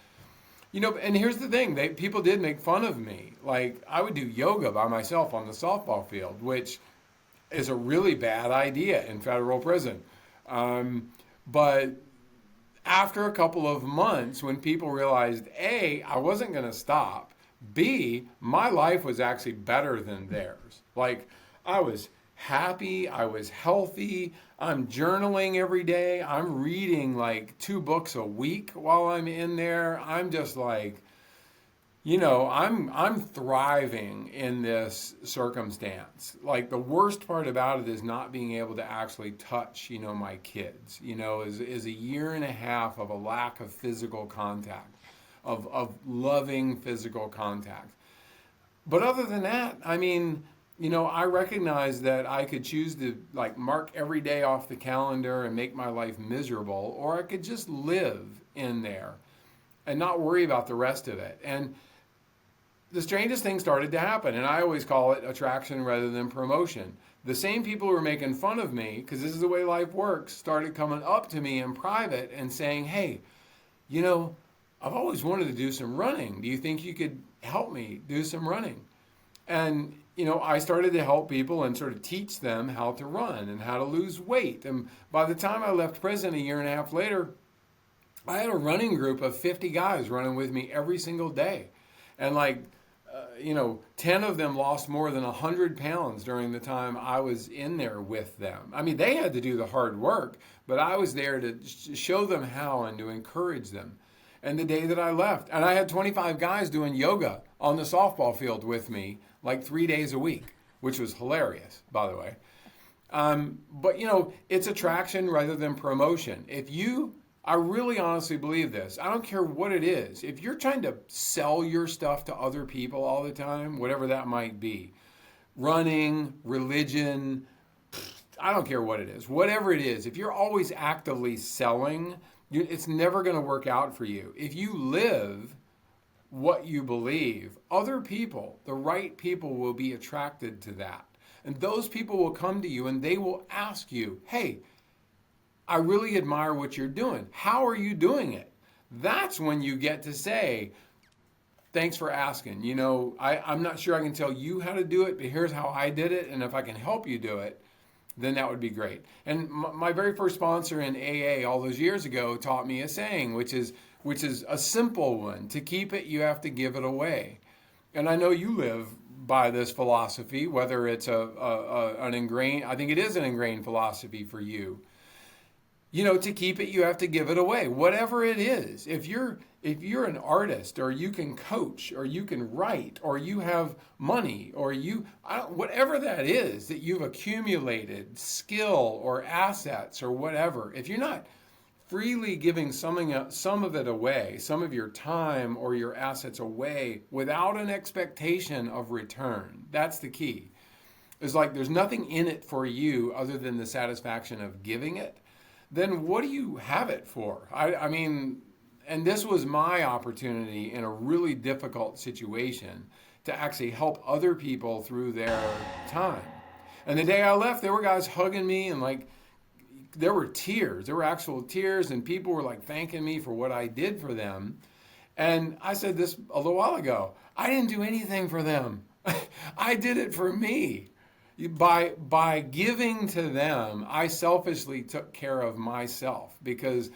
you know, and here's the thing: people did make fun of me. Like, I would do yoga by myself on the softball field, which is a really bad idea in federal prison. But after a couple of months, when people realized, A, I wasn't going to stop, B, my life was actually better than theirs. Like, I was happy, I was healthy, I'm journaling every day, I'm reading like 2 books a week while I'm in there. I'm just like, you know, I'm thriving in this circumstance. Like, the worst part about it is not being able to actually touch, you know, my kids, you know, is a year and a half of a lack of physical contact, of loving physical contact. But other than that, I mean, you know, I recognize that I could choose to, like, mark every day off the calendar and make my life miserable, or I could just live in there. and not worry about the rest of it. And the strangest thing started to happen, and I always call it attraction rather than promotion. The same people who were making fun of me, because this is the way life works, started coming up to me in private and saying, hey, you know, I've always wanted to do some running. Do you think you could help me do some running? And, you know, I started to help people and sort of teach them how to run and how to lose weight. And by the time I left prison a year and a half later, I had a running group of 50 guys running with me every single day. And like, 10 of them lost more than 100 pounds during the time I was in there with them. I mean, they had to do the hard work, but I was there to show them how and to encourage them. And the day that I left, and I had 25 guys doing yoga on the softball field with me like 3 days a week, which was hilarious, by the way. But, it's attraction rather than promotion. I really honestly believe this. I don't care what it is. If you're trying to sell your stuff to other people all the time, whatever that might be, running, religion, I don't care what it is. Whatever it is, if you're always actively selling, it's never going to work out for you. If you live what you believe, other people, the right people, will be attracted to that. And those people will come to you and they will ask you, hey, I really admire what you're doing. How are you doing it? That's when you get to say, thanks for asking. I'm not sure I can tell you how to do it, but here's how I did it. And if I can help you do it, then that would be great. And my very first sponsor in AA all those years ago taught me a saying, which is a simple one. To keep it, you have to give it away. And I know you live by this philosophy, whether it's an ingrained, I think it is an ingrained philosophy for you. To keep it, you have to give it away. Whatever it is, if you're an artist, or you can coach, or you can write, or you have money, or whatever that is that you've accumulated, skill or assets or whatever, if you're not freely giving some of it away, some of your time or your assets away without an expectation of return, that's the key. It's like there's nothing in it for you other than the satisfaction of giving it. Then what do you have it for? I mean, and this was my opportunity in a really difficult situation to actually help other people through their time. And the day I left, there were guys hugging me, and like, there were tears. There were actual tears, and people were like thanking me for what I did for them. And I said this a little while ago, I didn't do anything for them. I did it for me. By giving to them, I selfishly took care of myself, because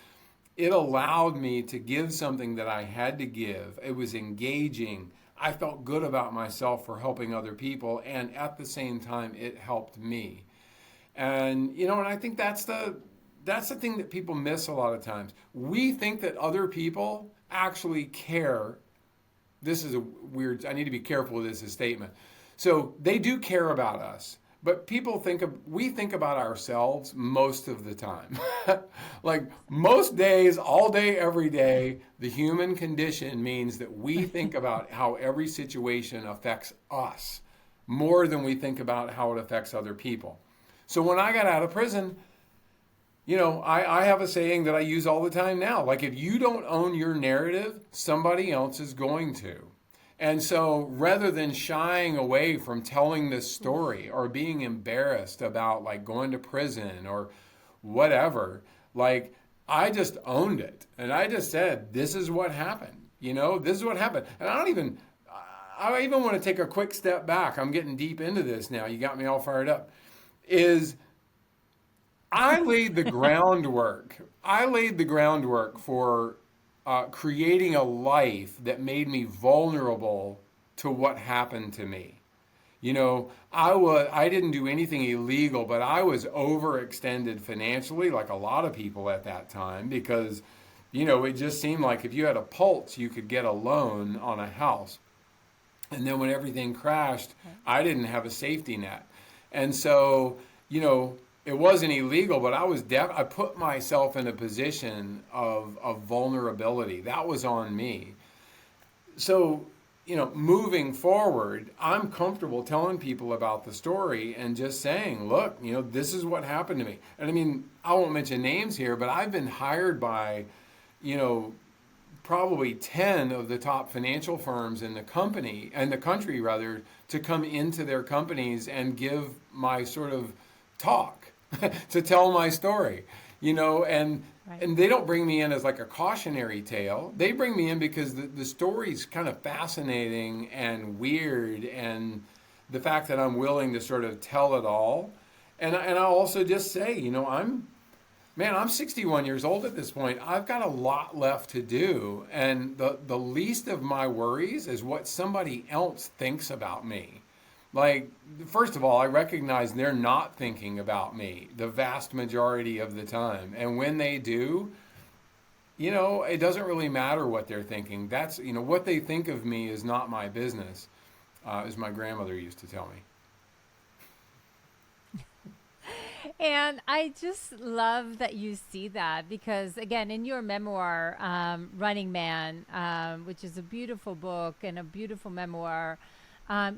it allowed me to give something that I had to give. It was engaging. I felt good about myself for helping other people, and at the same time, it helped me. And and I think that's the thing that people miss a lot of times. We think that other people actually care. This is I need to be careful with this statement. So they do care about us, but we think about ourselves most of the time. Like most days, all day, every day, the human condition means that we think about how every situation affects us more than we think about how it affects other people. So when I got out of prison, I have a saying that I use all the time now. Like, if you don't own your narrative, somebody else is going to. And so rather than shying away from telling this story or being embarrassed about like going to prison or whatever, like I just owned it. And I just said, this is what happened. This is what happened. And I even want to take a quick step back. I'm getting deep into this now. You got me all fired up. I laid the groundwork. For creating a life that made me vulnerable to what happened to me. I didn't do anything illegal, but I was overextended financially, like a lot of people at that time, because, it just seemed like if you had a pulse, you could get a loan on a house. And then when everything crashed, I didn't have a safety net. And so, it wasn't illegal, but I put myself in a position of vulnerability. That was on me. So, moving forward, I'm comfortable telling people about the story and just saying, look, this is what happened to me. And I mean, I won't mention names here, but I've been hired by, probably 10 of the top financial firms in the country rather, to come into their companies and give my sort of talk, to tell my story, and Right. and they don't bring me in as like a cautionary tale. They bring me in because the story's kind of fascinating and weird, and the fact that I'm willing to sort of tell it all. And I'll also just say, I'm 61 years old at this point. I've got a lot left to do. And the least of my worries is what somebody else thinks about me. Like, first of all, I recognize they're not thinking about me the vast majority of the time. And when they do, it doesn't really matter what they're thinking. What they think of me is not my business, as my grandmother used to tell me. And I just love that you see that because, again, in your memoir, Running Man, which is a beautiful book and a beautiful memoir,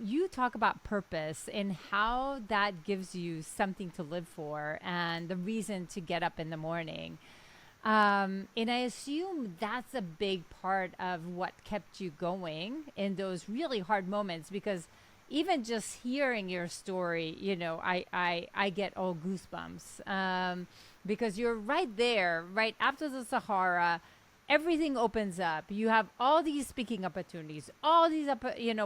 you talk about purpose and how that gives you something to live for and the reason to get up in the morning. And I assume that's a big part of what kept you going in those really hard moments because even just hearing your story, I get all goosebumps because you're right there, right after the Sahara. Everything opens up. You have all these speaking opportunities, all these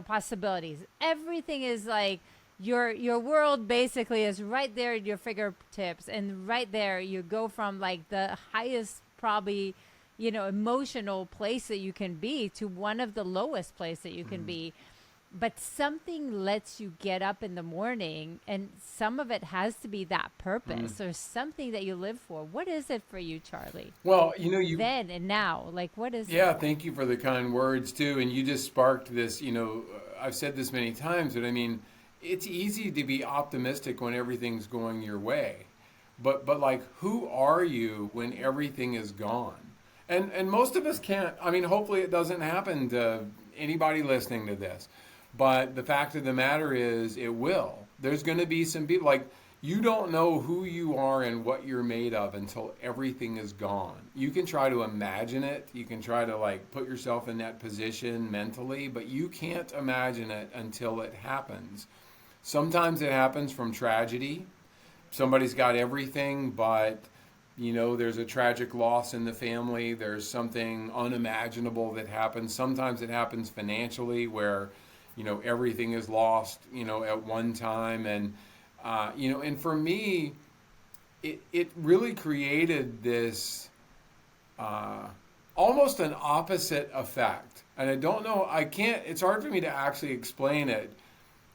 possibilities. Everything is like your world basically is right there at your fingertips, and right there you go from like the highest probably emotional place that you can be to one of the lowest place that you can be, but something lets you get up in the morning, and some of it has to be that purpose or something that you live for. What is it for you, Charlie? Well, Then and now, like, what is yeah, it? thank you for the kind words too. And you just sparked this, I've said this many times, but I mean, it's easy to be optimistic when everything's going your way. But like, who are you when everything is gone? And most of us can't. I mean, hopefully it doesn't happen to anybody listening to this. But the fact of the matter is, it will. There's going to be some people like you don't know who you are and what you're made of until everything is gone. You can try to imagine it. You can try to like put yourself in that position mentally, but you can't imagine it until it happens. Sometimes it happens from tragedy. Somebody's got everything, but there's a tragic loss in the family. There's something unimaginable that happens. Sometimes it happens financially where everything is lost, at one time. And, and for me, it really created this almost an opposite effect. And it's hard for me to actually explain it.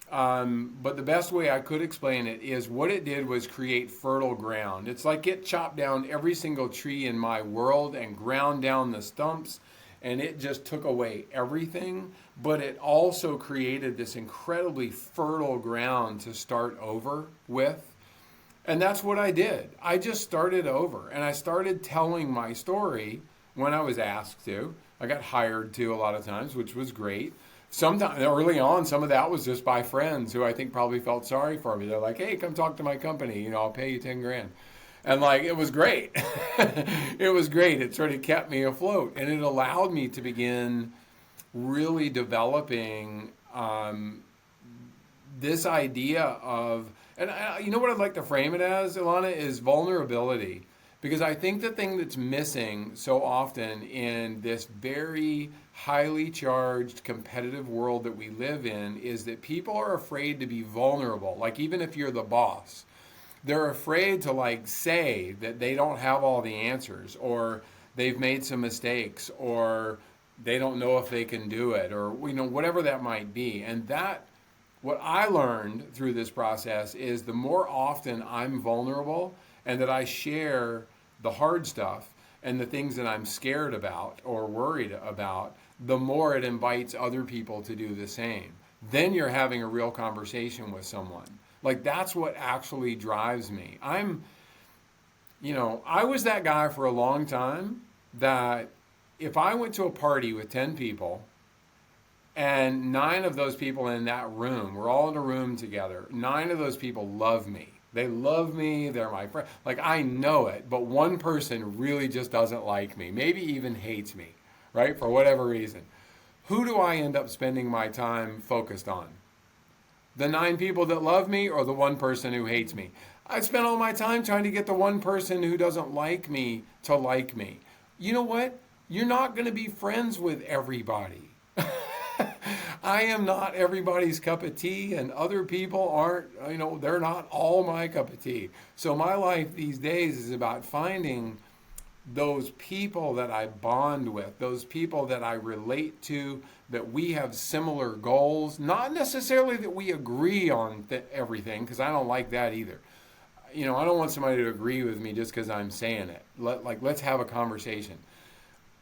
But the best way I could explain it is what it did was create fertile ground. It's like it chopped down every single tree in my world and ground down the stumps, and it just took away everything. But it also created this incredibly fertile ground to start over with. And that's what I did. I just started over, and I started telling my story when I was asked to. I got hired to a lot of times, which was great. Sometimes early on, some of that was just by friends who I think probably felt sorry for me. They're like, "Hey, come talk to my company. I'll pay you 10 grand." And like, it was great. It was great. It sort of kept me afloat, and it allowed me to begin really developing this idea of, and you know what I'd like to frame it as, Ilana, is vulnerability. Because I think the thing that's missing so often in this very highly charged competitive world that we live in is that people are afraid to be vulnerable. Like, even if you're the boss, they're afraid to like say that they don't have all the answers, or they've made some mistakes, or they don't know if they can do it, or whatever that might be. And that, what I learned through this process is the more often I'm vulnerable and that I share the hard stuff and the things that I'm scared about or worried about, the more it invites other people to do the same. Then you're having a real conversation with someone. Like, that's what actually drives me. I was that guy for a long time that if I went to a party with 10 people and 9 of those people in that room, we're all in a room together, 9 of those people love me. They love me, they're my friend. Like, I know it, but one person really just doesn't like me, maybe even hates me, right? For whatever reason. Who do I end up spending my time focused on? The 9 people that love me or the one person who hates me? I spent all my time trying to get the one person who doesn't like me to like me. You know what? You're not going to be friends with everybody. I am not everybody's cup of tea, and other people aren't, they're not all my cup of tea. So my life these days is about finding those people that I bond with, those people that I relate to, that we have similar goals. Not necessarily that we agree on everything, because I don't like that either. I don't want somebody to agree with me just because I'm saying it. Let's have a conversation.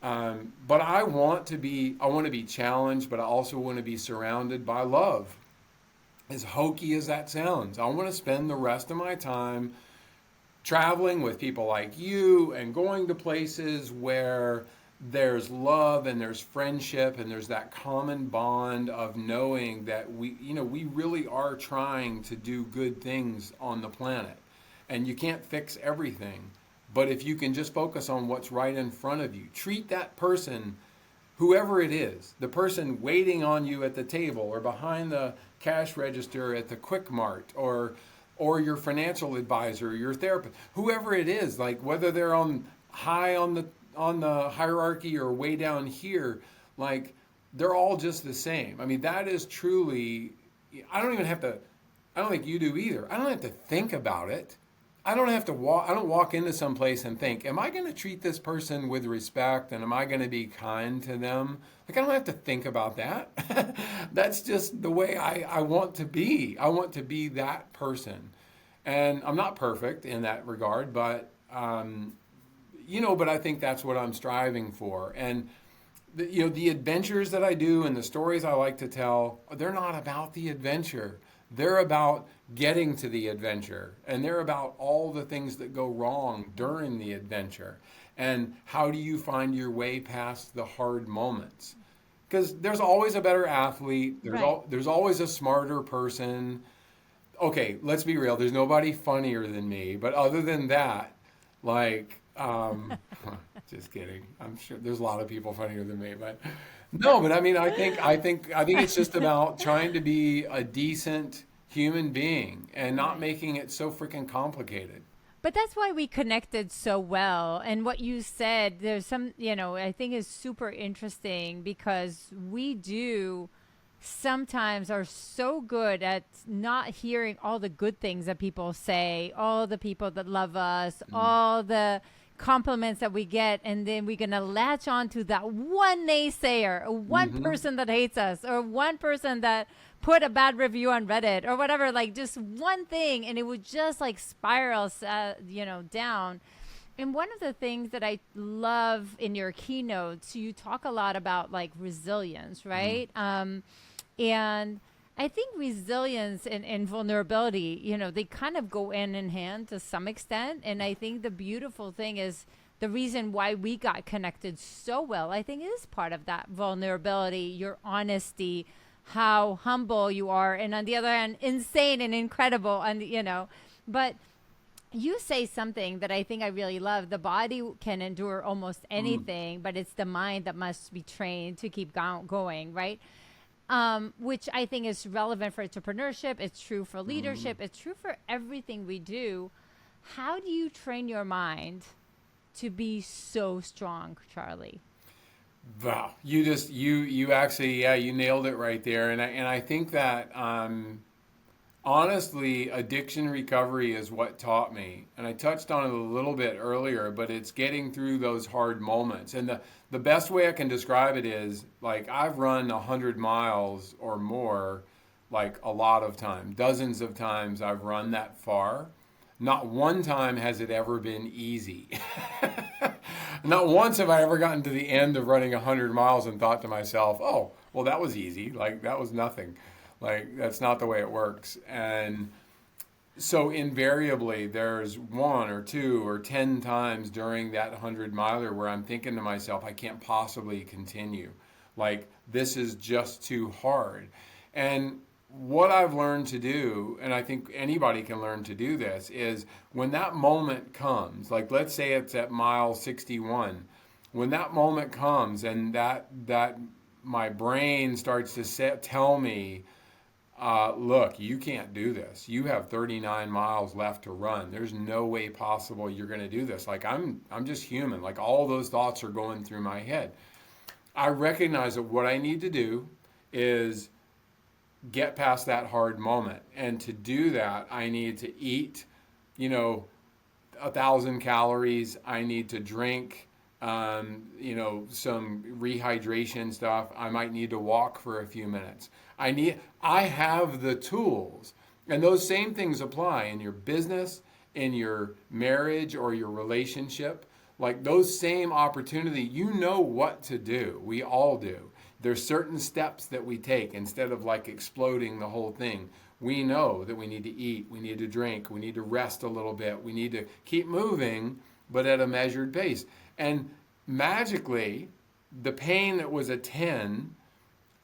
But I want to be challenged, but I also want to be surrounded by love. As hokey as that sounds, I want to spend the rest of my time traveling with people like you and going to places where there's love and there's friendship and there's that common bond of knowing that we really are trying to do good things on the planet. And you can't fix everything. But if you can just focus on what's right in front of you, treat that person, whoever it is, the person waiting on you at the table or behind the cash register at the Quick Mart, or your financial advisor, your therapist, whoever it is, like whether they're high on the hierarchy or way down here, like they're all just the same. I mean, that is truly, I don't think you do either. I don't have to think about it. I don't walk into some place and think, am I going to treat this person with respect and am I going to be kind to them? Like, I don't have to think about that. That's just the way I want to be. I want to be that person. And I'm not perfect in that regard, but, but I think that's what I'm striving for. And, the adventures that I do and the stories I like to tell, they're not about the adventure. They're about getting to the adventure, and they're about all the things that go wrong during the adventure. And how do you find your way past the hard moments? Because there's always a better athlete. There's always a smarter person. Okay, let's be real. There's nobody funnier than me. But other than that, just kidding. I'm sure there's a lot of people funnier than me, but no. But I mean, I think it's just about trying to be a decent human being and not making it so freaking complicated. But that's why we connected so well. And what you said, there's some, I think is super interesting, because we do sometimes are so good at not hearing all the good things that people say, all the people that love us, all the compliments that we get, and then we're gonna latch on to that one naysayer, or one person that hates us, or one person that put a bad review on Reddit or whatever, like just one thing, and it would just like spiral down. And one of the things that I love in your keynotes, you talk a lot about like resilience, right? And I think resilience and vulnerability, they kind of go hand in hand to some extent. And I think the beautiful thing is the reason why we got connected so well, I think, is part of that vulnerability, your honesty, how humble you are. And on the other hand, insane and incredible. And, but you say something that I think I really love. The body can endure almost anything, but it's the mind that must be trained to keep going, right? Which I think is relevant for entrepreneurship. It's true for leadership. It's true for everything we do. How do you train your mind to be so strong, Charlie? Wow, you actually, you nailed it right there. And I think that honestly, addiction recovery is what taught me. And I touched on it a little bit earlier, but it's getting through those hard moments. And the best way I can describe it is, like, I've run 100 miles or more, like a lot of times, dozens of times I've run that far. Not one time has it ever been easy. Not once have I ever gotten to the end of running 100 miles and thought to myself, oh, well, that was easy. Like, that was nothing. Like, that's not the way it works. And so invariably there's 1 or 2 or 10 times during that 100 miler where I'm thinking to myself, I can't possibly continue. Like, this is just too hard. And what I've learned to do, and I think anybody can learn to do this, is when that moment comes, like let's say it's at mile 61, when that moment comes and that my brain starts to tell me, look, you can't do this. You have 39 miles left to run. There's no way possible you're going to do this. Like I'm just human. Like all those thoughts are going through my head. I recognize that what I need to do is get past that hard moment. And to do that, I need to eat, 1,000 calories. I need to drink, some rehydration stuff. I might need to walk for a few minutes. I have the tools. And those same things apply in your business, in your marriage or your relationship. Like those same opportunity, you know what to do. We all do. There's certain steps that we take instead of like exploding the whole thing. We know that we need to eat, we need to drink, we need to rest a little bit, we need to keep moving, but at a measured pace. And magically, the pain that was a 10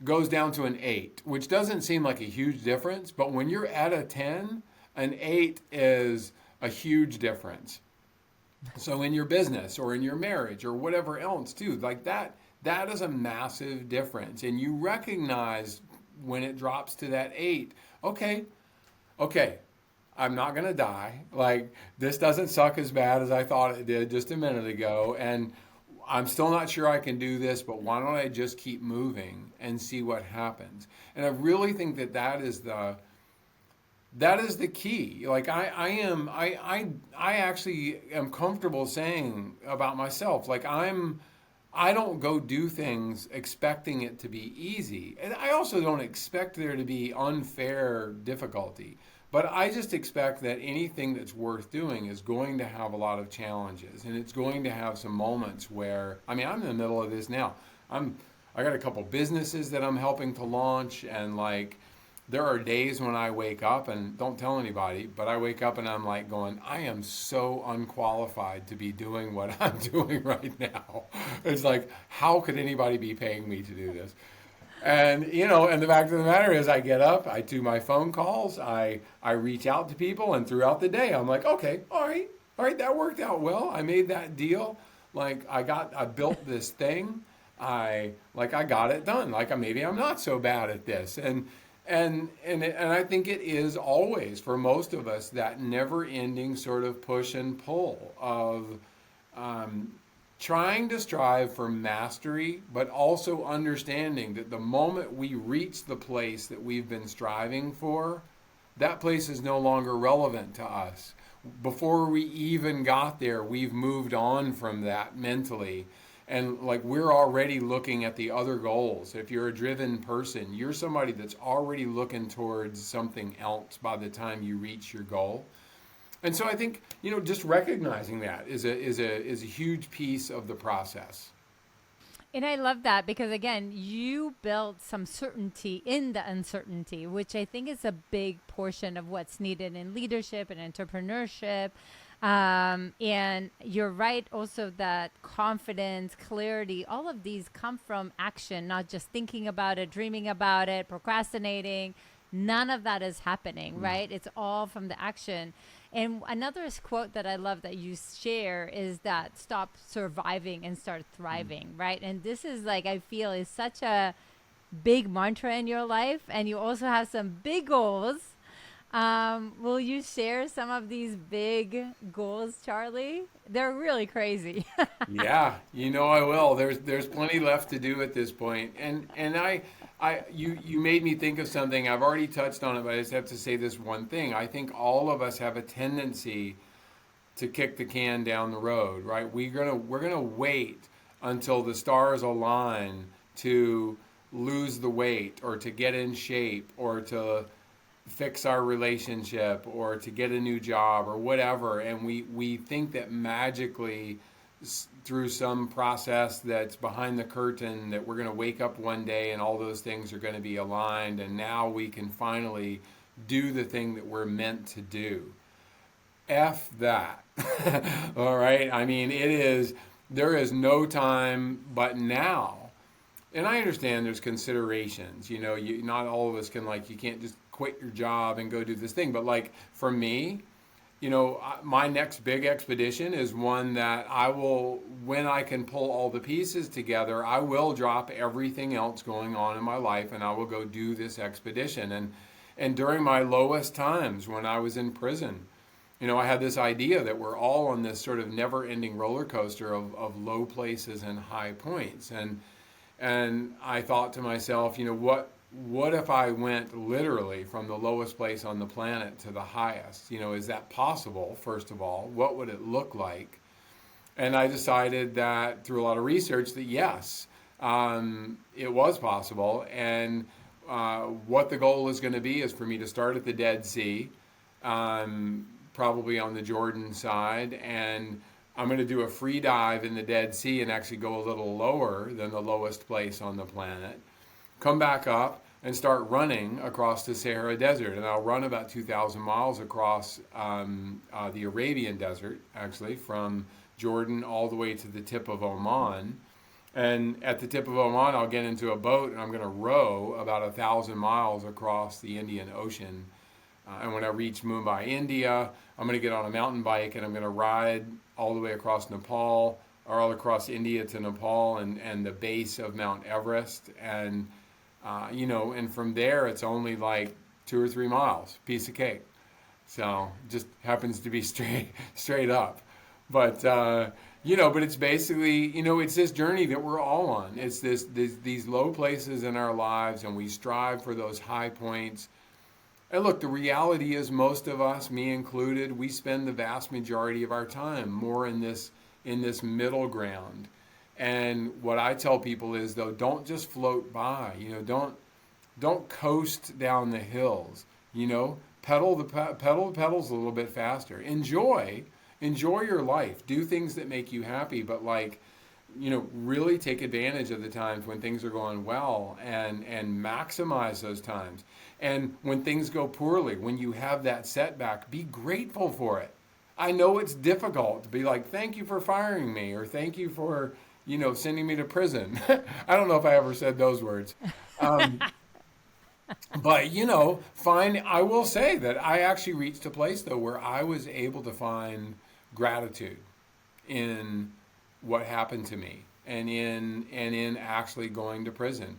goes down to an 8, which doesn't seem like a huge difference, but when you're at a 10, an 8 is a huge difference. So in your business or in your marriage or whatever else too, like that is a massive difference. And you recognize when it drops to that 8, okay, I'm not going to die. Like this doesn't suck as bad as I thought it did just a minute ago. And I'm still not sure I can do this, but why don't I just keep moving and see what happens? And I really think that is the key. Like I actually am comfortable saying about myself, like I don't go do things expecting it to be easy. And I also don't expect there to be unfair difficulty. But I just expect that anything that's worth doing is going to have a lot of challenges. And it's going to have some moments where, I'm in the middle of this now. I got a couple businesses that I'm helping to launch, and like there are days when I wake up and don't tell anybody, but I wake up and I'm like going, I am so unqualified to be doing what I'm doing right now. It's like, how could anybody be paying me to do this? And, and the fact of the matter is I get up, I do my phone calls, I reach out to people, and throughout the day, I'm like, okay, all right, that worked out well. I made that deal. Like I built this thing. I got it done. Like maybe I'm not so bad at this. And I think it is always, for most of us, that never-ending sort of push and pull of trying to strive for mastery, but also understanding that the moment we reach the place that we've been striving for, that place is no longer relevant to us. Before we even got there, we've moved on from that mentally. And like we're already looking at the other goals. If you're a driven person, you're somebody that's already looking towards something else by the time you reach your goal. And so I think, just recognizing that is a huge piece of the process. And I love that because, again, you built some certainty in the uncertainty, which I think is a big portion of what's needed in leadership and entrepreneurship. And you're right also that confidence, clarity, all of these come from action, not just thinking about it, dreaming about it, procrastinating. None of that is happening, right? It's all from the action. And another quote that I love that you share is that stop surviving and start thriving, right? And this is like, I feel is such a big mantra in your life. And you also have some big goals. Will you share some of these big goals, Charlie? They're really crazy. Yeah, I will. There's plenty left to do at this point. And you made me think of something. I've already touched on it, but I just have to say this one thing. I think all of us have a tendency to kick the can down the road, right? We're gonna wait until the stars align to lose the weight or to get in shape or to fix our relationship or to get a new job or whatever, and we think that magically through some process that's behind the curtain that we're going to wake up one day and all those things are going to be aligned, and now we can finally do the thing that we're meant to do. F that. All right, there is no time but now. And I understand there's considerations, not all of us can, you can't just quit your job and go do this thing. But for me, my next big expedition is one that I will, when I can pull all the pieces together, I will drop everything else going on in my life and I will go do this expedition. And during my lowest times when I was in prison, I had this idea that we're all on this sort of never-ending roller coaster of low places and high points. And I thought to myself, what if I went literally from the lowest place on the planet to the highest? Is that possible, first of all? What would it look like? And I decided that through a lot of research that yes, it was possible. And what the goal is going to be is for me to start at the Dead Sea, probably on the Jordan side, and I'm going to do a free dive in the Dead Sea and actually go a little lower than the lowest place on the planet, come back up and start running across the Sahara Desert. And I'll run about 2,000 miles across the Arabian Desert, actually, from Jordan all the way to the tip of Oman. And at the tip of Oman, I'll get into a boat and I'm going to row about 1,000 miles across the Indian Ocean. And when I reach Mumbai, India, I'm going to get on a mountain bike and I'm going to ride all the way across Nepal, or all across India to Nepal and the base of Mount Everest. And, and from there, it's only like 2 or 3 miles, piece of cake. So just happens to be straight up. But, but it's basically, it's this journey that we're all on. It's these low places in our lives, and we strive for those high points. And look, the reality is most of us, me included, we spend the vast majority of our time more in this middle ground. And what I tell people is, though, don't just float by. Don't coast down the hills. Pedal the pedals a little bit faster. Enjoy your life. Do things that make you happy, but really take advantage of the times when things are going well and maximize those times. And when things go poorly, when you have that setback, be grateful for it. I know it's difficult to be like, thank you for firing me, or thank you for, sending me to prison. I don't know if I ever said those words. But, I will say that I actually reached a place, though, where I was able to find gratitude in what happened to me and in actually going to prison.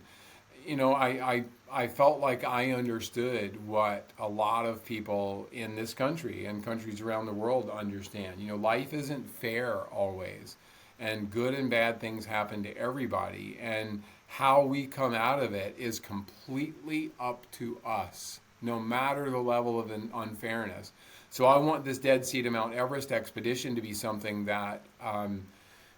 I felt like I understood what a lot of people in this country and countries around the world understand. Life isn't fair always, and good and bad things happen to everybody, and how we come out of it is completely up to us, no matter the level of unfairness. So I want this Dead Sea to Mount Everest expedition to be something that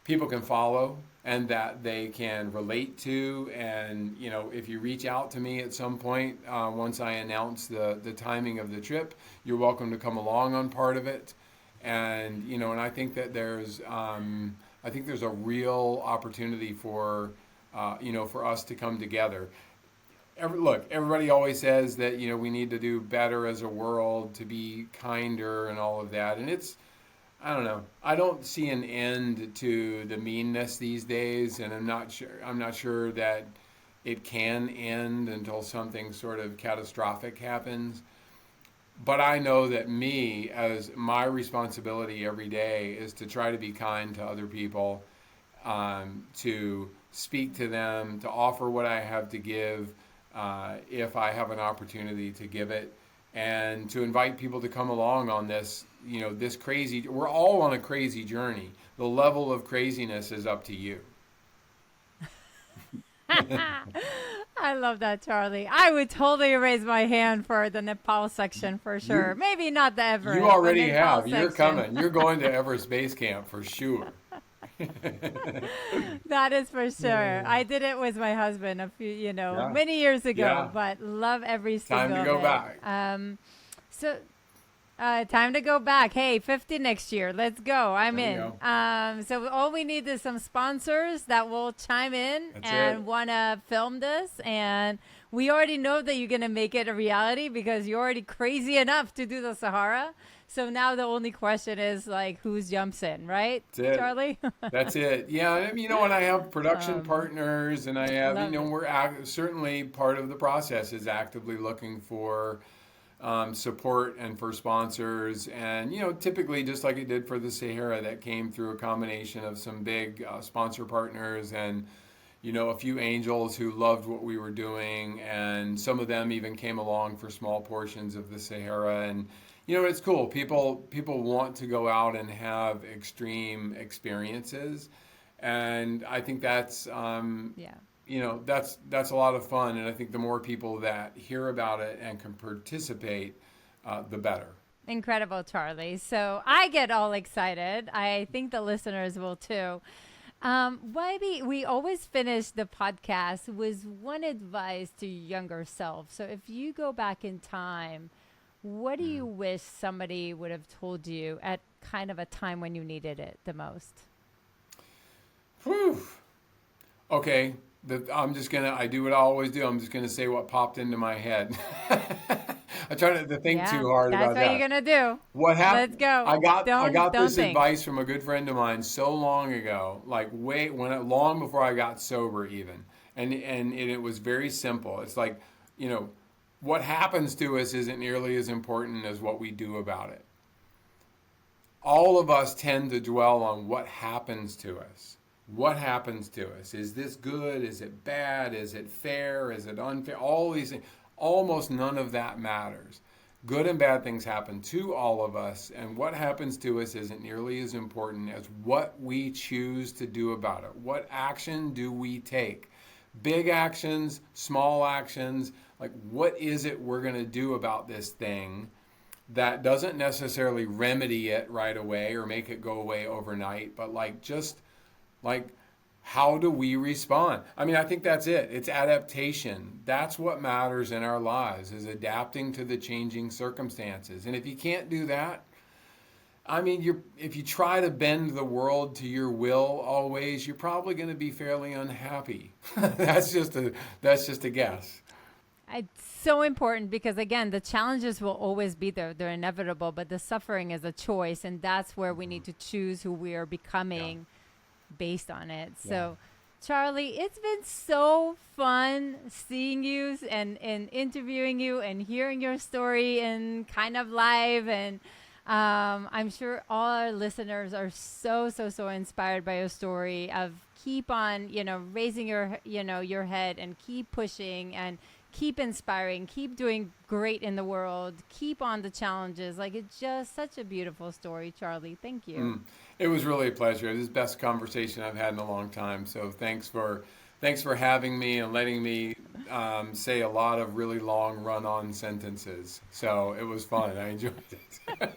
people can follow and that they can relate to. And, if you reach out to me at some point, once I announce the timing of the trip, you're welcome to come along on part of it. And, and I think that there's a real opportunity for us to come together. Everybody always says that, we need to do better as a world, to be kinder and all of that. And I don't know. I don't see an end to the meanness these days, and I'm not sure that it can end until something sort of catastrophic happens. But I know that as my responsibility every day is to try to be kind to other people, to speak to them, to offer what I have to give, if I have an opportunity to give it, and to invite people to come along on this, this crazy, we're all on a crazy journey. The level of craziness is up to you. I love that, Charlie. I would totally raise my hand for the Nepal section for sure. Maybe not the Everest. You already have. Section. You're coming. You're going to Everest Base Camp for sure. That is for sure. I did it with my husband a few, many years ago, but love every single Time to go bit. back. Time to go back. Hey, 50 next year. Let's go. I'm in. So all we need is some sponsors that will chime in and want to film this. And we already know that you're going to make it a reality because you're already crazy enough to do the Sahara. So now the only question is who's jumps in, right, Charlie? That's it. Yeah, and I have production partners, and I have, we're certainly part of the process is actively looking for support and for sponsors. And, typically just like it did for the Sahara, that came through a combination of some big sponsor partners and, a few angels who loved what we were doing. And some of them even came along for small portions of the Sahara. And, it's cool. People want to go out and have extreme experiences. And I think that's, Yeah. that's a lot of fun. And I think the more people that hear about it and can participate, the better. Incredible, Charlie. So I get all excited. I think the listeners will too. Maybe we always finish the podcast with one advice to younger self. So if you go back in time, what do you wish somebody would have told you at kind of a time when you needed it the most? Whew. Okay. I do what I always do. I'm just gonna say what popped into my head. I try not to think Yeah, too hard that's about what that. you're gonna do. What happened? Let's go. I got Don't this think. advice from a good friend of mine so long ago, like long before I got sober even, and it was very simple. It's like, what happens to us isn't nearly as important as what we do about it. All of us tend to dwell on what happens to us. What happens to us? Is this good? Is it bad? Is it fair? Is it unfair? All these things. Almost none of that matters. Good and bad things happen to all of us, and what happens to us isn't nearly as important as what we choose to do about it. What action do we take? Big actions, small actions, like what is it we're going to do about this thing that doesn't necessarily remedy it right away or make it go away overnight, but like how do we respond? I mean, I think that's it. It's adaptation. That's what matters in our lives, is adapting to the changing circumstances. And if you can't do that, I mean, if you try to bend the world to your will always, you're probably going to be fairly unhappy. That's just a guess. It's so important because, again, the challenges will always be there. They're inevitable, but the suffering is a choice. And that's where we need to choose who we are Yeah. becoming based on it. Yeah. So, Charlie, it's been so fun seeing you and interviewing you and hearing your story and kind of live. And I'm sure all our listeners are so inspired by your story of keep on, raising your head and keep pushing and keep inspiring, keep doing great in the world, keep on the challenges. Like, it's just such a beautiful story, Charlie. Thank you. It was really a pleasure. This is the best conversation I've had in a long time. So thanks for having me and letting me say a lot of really long run-on sentences. So it was fun. I enjoyed it.